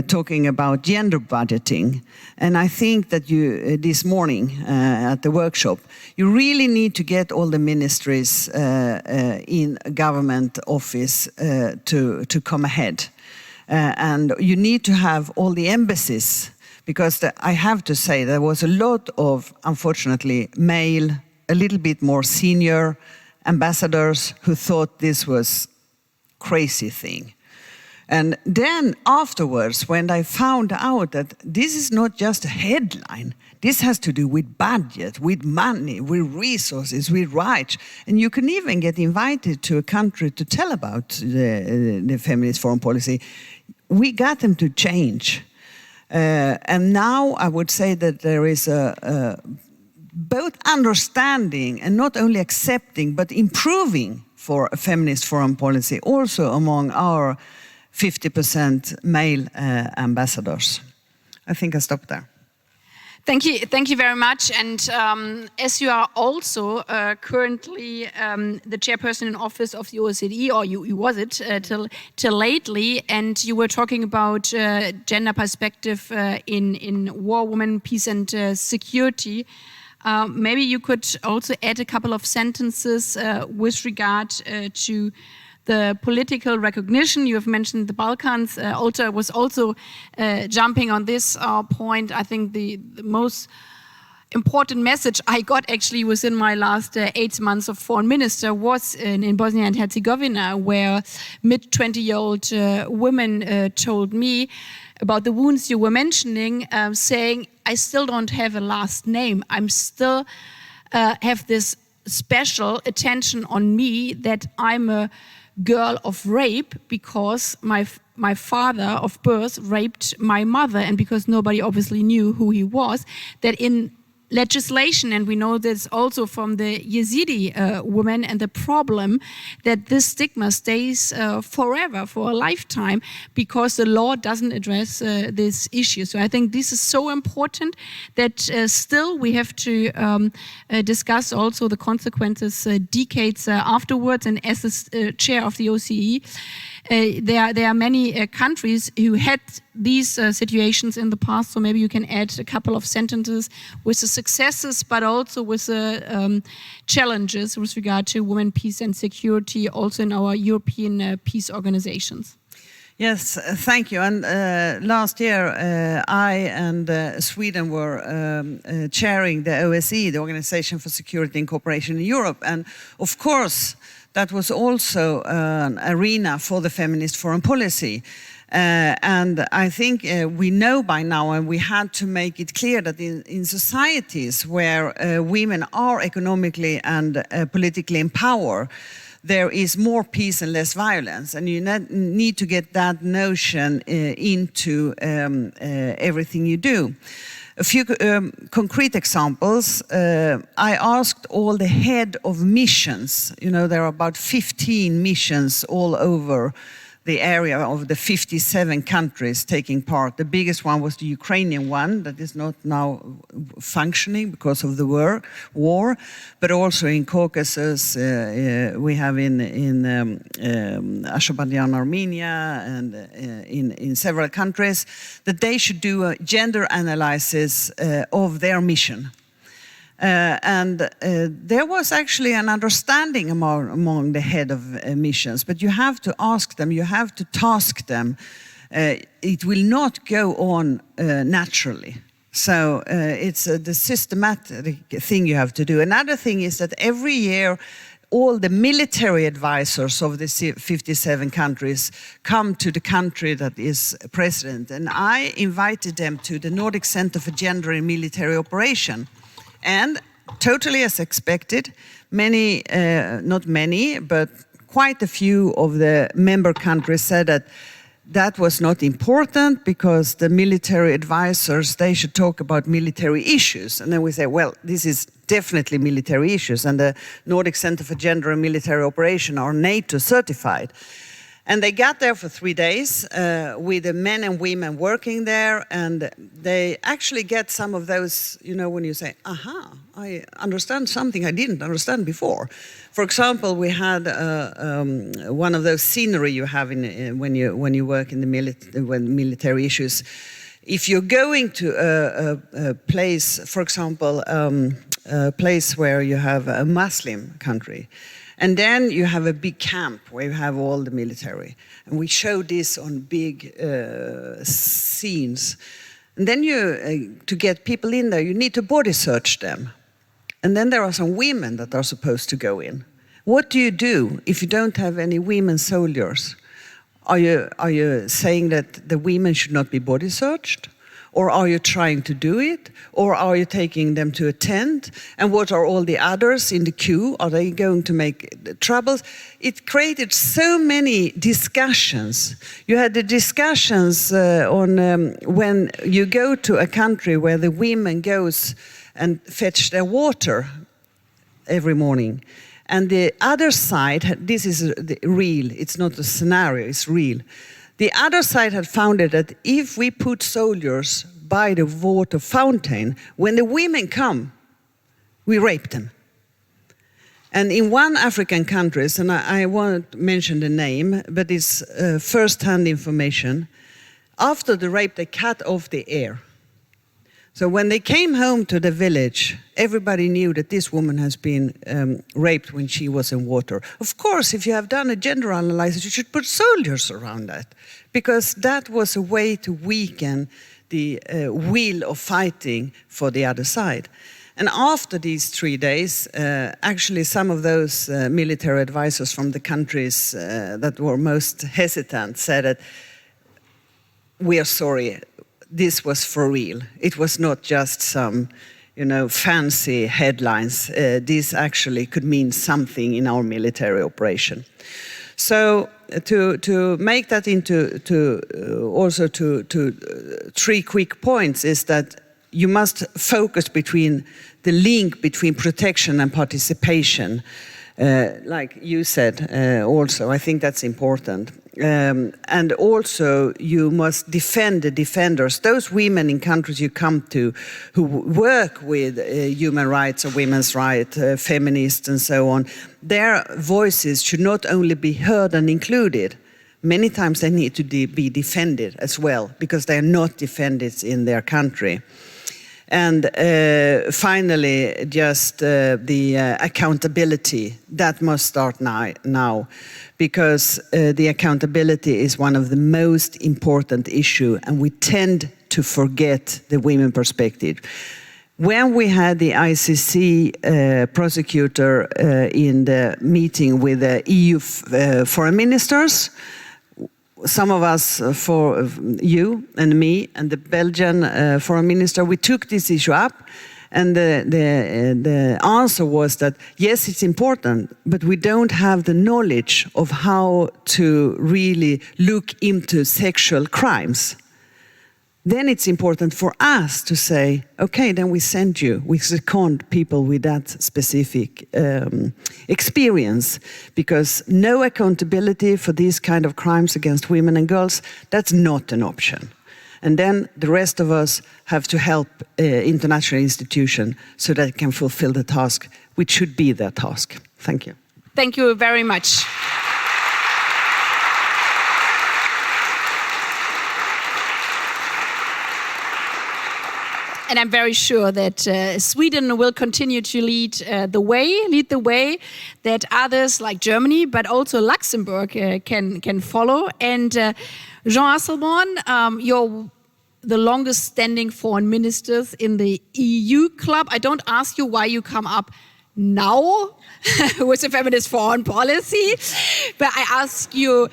talking about gender budgeting. And I think that you, this morning at the workshop, you really need to get all the ministries in government office to come ahead. And you need to have all the embassies, because I have to say there was a lot of, unfortunately, male, a little bit more senior ambassadors who thought this was crazy thing. And then afterwards, when I found out that this is not just a headline, this has to do with budget, with money, with resources, with rights. And you can even get invited to a country to tell about the feminist foreign policy. We got them to change. And now I would say that there is a both understanding and not only accepting, but improving for a feminist foreign policy, also among our 50% male ambassadors. I think I'll stop there. Thank you very much. And as you are also currently the chairperson in office of the OECD, or you was it till lately, and you were talking about gender perspective in war, women, peace and security. Maybe you could also add a couple of sentences with regard to the political recognition. You have mentioned the Balkans. I was also jumping on this point. I think the most important message I got actually within my last 8 months of foreign minister was in Bosnia and Herzegovina, where mid-20-year-old women told me about the wounds you were mentioning, saying, I still don't have a last name. I'm still have this special attention on me that I'm a girl of rape because my father of birth raped my mother, and because nobody obviously knew who he was, that in legislation, and we know this also from the Yazidi women, and the problem that this stigma stays forever, for a lifetime, because the law doesn't address this issue. So I think this is so important that still we have to discuss also the consequences decades afterwards. And as the chair of the OSCE, there are many countries who had these situations in the past, so maybe you can add a couple of sentences with the successes, but also with the challenges with regard to women, peace and security, also in our European peace organizations. Yes, thank you. And last year, I and Sweden were chairing the OSCE, the Organization for Security and Cooperation in Europe. And of course, that was also an arena for the feminist foreign policy. And I think we know by now, and we had to make it clear that in societies where women are economically and politically empowered, there is more peace and less violence. And you need to get that notion into everything you do. A few concrete examples. I asked all the head of missions, you know, there are about 15 missions all over the area of the 57 countries taking part. The biggest one was the Ukrainian one that is not now functioning because of the war, but also in Caucasus, we have in Azerbaijan, Armenia, and in several countries, that they should do a gender analysis of their mission. There was actually an understanding among the head of missions, but you have to ask them, you have to task them. It will not go on naturally. So it's the systematic thing you have to do. Another thing is that every year, all the military advisors of the 57 countries come to the country that is president. And I invited them to the Nordic Center for Gender and Military Operation. And totally as expected, many, not many, but quite a few of the member countries said that that was not important because the military advisors, they should talk about military issues. And then we say, well, this is definitely military issues, and the Nordic Center for Gender and Military Operation are NATO certified. And they got there for 3 days with the men and women working there, and they actually get some of those, you know, when you say, aha, I understand something I didn't understand before. For example, we had one of those scenery you have when you work in the military issues. If you're going to a place, for example, a place where you have a Muslim country, and then you have a big camp where you have all the military. And we show this on big scenes. And then to get people in there, you need to body search them. And then there are some women that are supposed to go in. What do you do if you don't have any women soldiers? Are you saying that the women should not be body searched? Or are you trying to do it? Or are you taking them to a tent? And what are all the others in the queue? Are they going to make troubles? It created so many discussions. You had the discussions on when you go to a country where the women goes and fetch their water every morning. And the other side, this is real, it's not a scenario, it's real. The other side had found it that if we put soldiers by the water fountain, when the women come, we rape them. And in one African country, and I won't mention the name, but it's first-hand information, after the rape, they cut off the ear. So when they came home to the village, everybody knew that this woman has been raped when she was in water. Of course, if you have done a gender analysis, you should put soldiers around that, because that was a way to weaken the will of fighting for the other side. And after these 3 days, actually some of those military advisors from the countries that were most hesitant said that, we are sorry, this was for real. It was not just some, fancy headlines. This actually could mean something in our military operation. So to make that into also to 3 quick points is that you must focus between the link between protection and participation, like you said also. I think that's important. And also you must defend the defenders, those women in countries you come to who work with human rights or women's rights, feminists and so on. Their voices should not only be heard and included, many times they need to be defended as well, because they are not defended in their country. And finally, just the accountability, that must start now, because the accountability is one of the most important issues, and we tend to forget the women perspective. When we had the ICC prosecutor in the meeting with the EU foreign ministers, some of us, for you and me and the Belgian foreign minister, we took this issue up, and the answer was that yes, it's important, but we don't have the knowledge of how to really look into sexual crimes. Then it's important for us to say, okay, then we send you, we second people with that specific experience, because no accountability for these kind of crimes against women and girls, that's not an option. And then the rest of us have to help international institutions so that they can fulfill the task, which should be their task. Thank you. Thank you very much. And I'm very sure that Sweden will continue to lead the way that others like Germany, but also Luxembourg can follow. And Jean Asselborn, you're the longest standing foreign ministers in the EU club. I don't ask you why you come up now with a feminist foreign policy, but I ask you,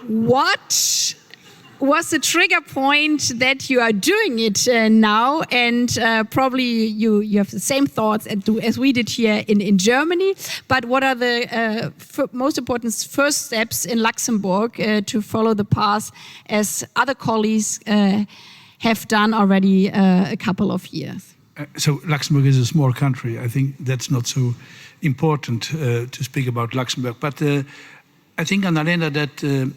what was the trigger point that you are doing it now? And probably you have the same thoughts as we did here in Germany. But what are the most important first steps in Luxembourg to follow the path as other colleagues have done already a couple of years? So Luxembourg is a small country. I think that's not so important to speak about Luxembourg. But I think, Annalena, that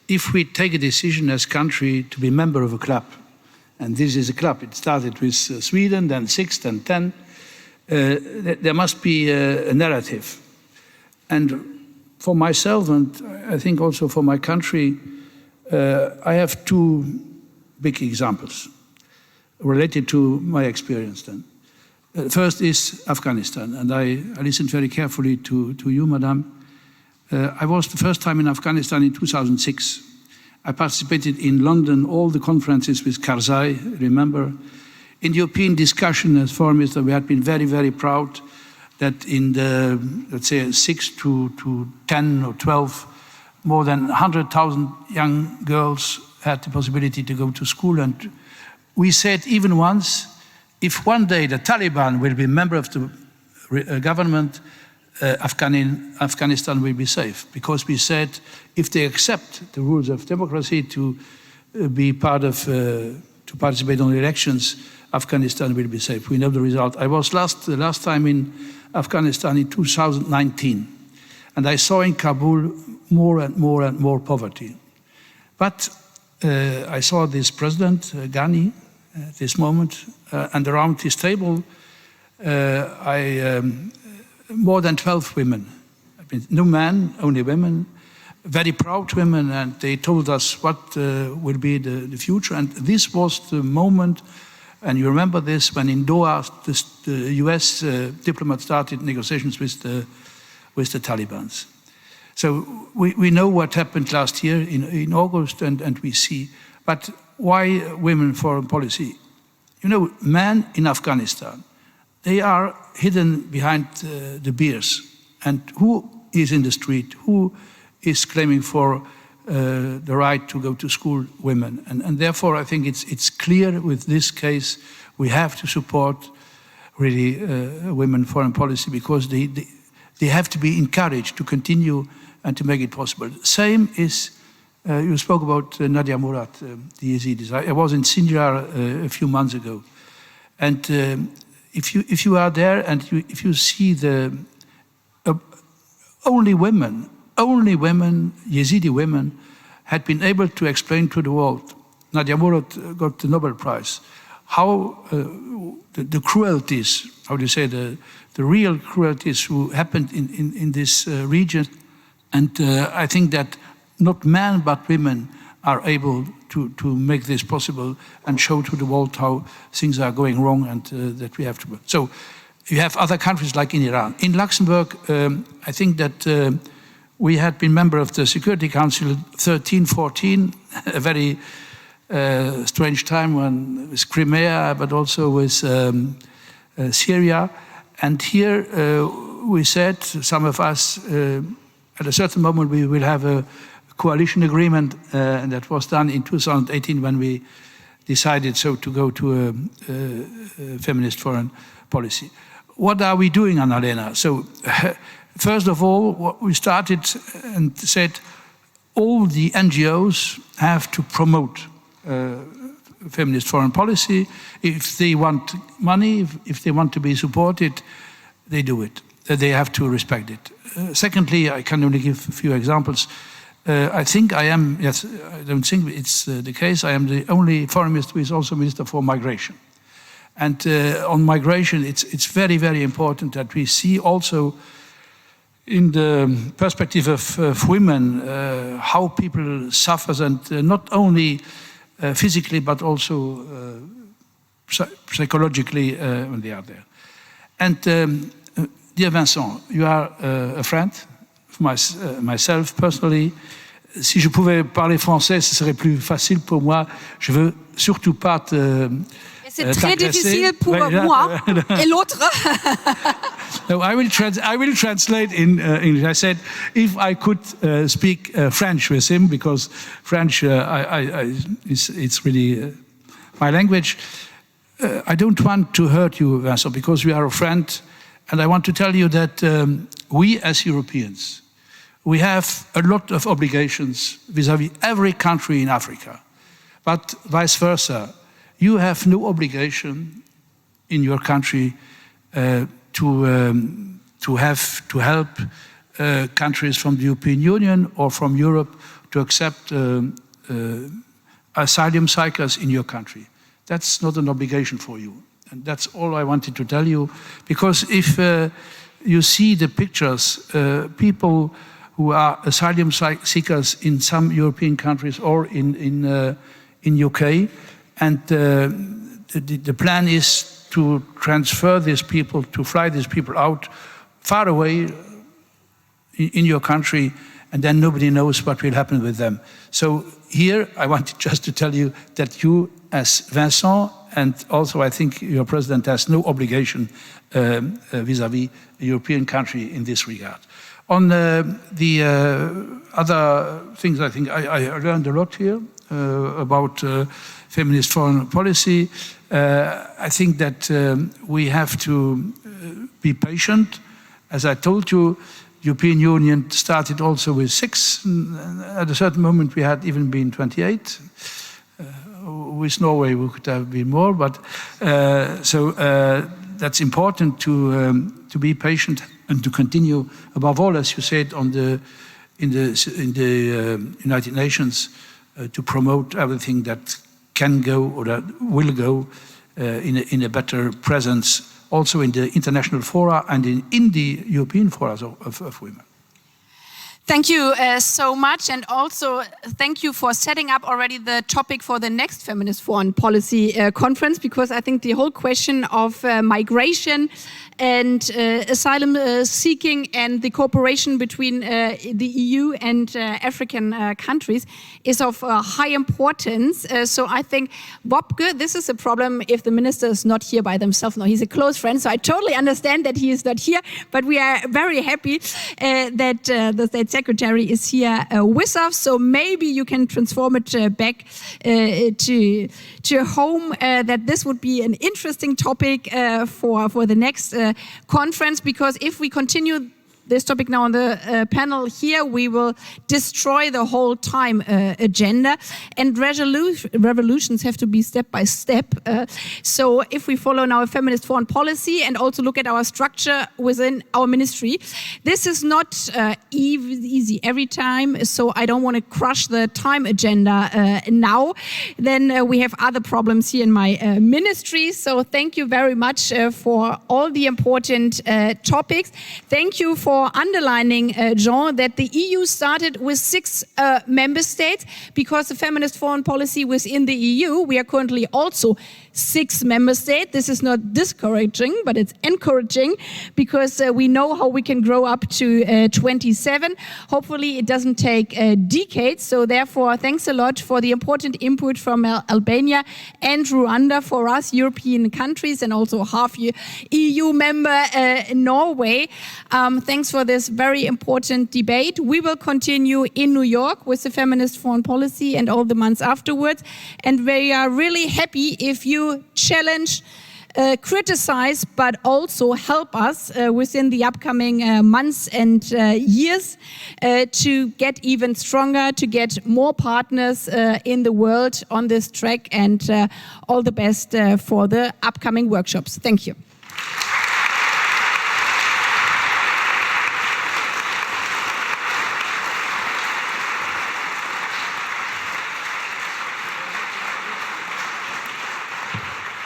if we take a decision as a country to be a member of a club, and this is a club, it started with Sweden, then 6, then 10, there must be a narrative. And for myself, and I think also for my country, I have 2 big examples related to my experience then. First is Afghanistan, and I listened very carefully to you, Madame. I was the first time in Afghanistan in 2006. I participated in London, all the conferences with Karzai, remember. In the European discussion as foreign minister, we had been very, very proud that in the, let's say, 6 to 10 or 12, more than 100,000 young girls had the possibility to go to school. And we said even once, if one day the Taliban will be a member of the government, Afghanistan will be safe, because we said if they accept the rules of democracy to be part of, to participate in elections, Afghanistan will be safe. We know the result. I was the last time in Afghanistan in 2019, and I saw in Kabul more and more and more poverty. But I saw this president, Ghani, at this moment. And around this table, more than 12 women. I mean, no men, only women, very proud women, and they told us what will be the future. And this was the moment, and you remember this, when in Doha, the US diplomats started negotiations with the Taliban. So we know what happened last year in August, and we see. But why women foreign policy? You know, men in Afghanistan, they are hidden behind the beers. And who is in the street? Who is claiming for the right to go to school? Women. And therefore, I think it's clear with this case, we have to support really women foreign policy, because they have to be encouraged to continue and to make it possible. Same is, you spoke about Nadia Murad, the Yazidis. I was in Sinjar a few months ago. And if you are there and if you see the only women, Yazidi women, had been able to explain to the world, Nadia Murad got the Nobel Prize, how the cruelties, how do you say, the real cruelties who happened in this region. And I think that not men but women are able to make this possible and show to the world how things are going wrong, and that we have to. So you have other countries like in Iran. In Luxembourg, I think that we had been member of the Security Council 13, 14, a very strange time with Crimea, but also with Syria. And here we said, some of us, at a certain moment we will have a coalition agreement, and that was done in 2018 when we decided to go to a feminist foreign policy. What are we doing, Annalena? So first of all, what we started and said, all the NGOs have to promote feminist foreign policy. If they want money, if they want to be supported, they do it. They have to respect it. Secondly, I can only give a few examples. I think I am, yes, I don't think it's the case, I am the only foreign minister who is also Minister for Migration. And on migration, it's very, very important that we see also in the perspective of women how people suffer, and not only physically but also psychologically when they are there. And dear Vincent, you are a friend. Myself, personally, si je pouvais parler français, ce serait plus facile pour moi. Je veux surtout pas te. C'est très difficile pour moi et l'autre. No, I will translate in English. I said if I could speak French with him, because French it's really my language. I don't want to hurt you, Vincent, because we are a friend, and I want to tell you that we as Europeans, we have a lot of obligations vis-à-vis every country in Africa, but vice versa. You have no obligation in your country to help countries from the European Union or from Europe to accept asylum seekers in your country. That's not an obligation for you. And that's all I wanted to tell you, because if you see the pictures, people who are asylum seekers in some European countries or in UK, and the plan is to transfer these people, to fly these people out far away in your country, and then nobody knows what will happen with them. So here I wanted just to tell you that you, as Vincent, and also I think your president, has no obligation vis-à-vis a European country in this regard. On the other things, I think I learned a lot here about feminist foreign policy. I think that we have to be patient. As I told you, European Union started also with 6. At a certain moment, we had even been 28. With Norway, we could have been more, but that's important to be patient and to continue. Above all, as you said, in the United Nations, to promote everything that can go or that will go in a better presence also in the international fora and in the European fora of women. Thank you so much, and also thank you for setting up already the topic for the next Feminist Foreign Policy Conference, because I think the whole question of migration and asylum seeking and the cooperation between the EU and African countries is of high importance. So I think, Wopke, this is a problem if the minister is not here by themselves. No, he's a close friend, so I totally understand that he is not here, but we are very happy that the State Secretary is here with us, so maybe you can transform it back to home, that this would be an interesting topic for the next conference, because if we continue this topic now on the panel here, we will destroy the whole time agenda, and revolutions have to be step by step. So if we follow now a feminist foreign policy and also look at our structure within our ministry, this is not easy every time, so I don't want to crush the time agenda now. Then we have other problems here in my ministry, so thank you very much for all the important topics. Thank you for underlining, Jean, that the EU started with 6 member states, because the feminist foreign policy within the EU, we are currently also 6 member states. This is not discouraging, but it's encouraging, because we know how we can grow up to 27. Hopefully it doesn't take decades. So therefore, thanks a lot for the important input from Albania and Rwanda for us European countries, and also half EU member Norway. Thanks for this very important debate. We will continue in New York with the feminist foreign policy and all the months afterwards. And we are really happy if you challenge, criticize, but also help us within the upcoming months and years to get even stronger, to get more partners in the world on this track, and all the best for the upcoming workshops. Thank you.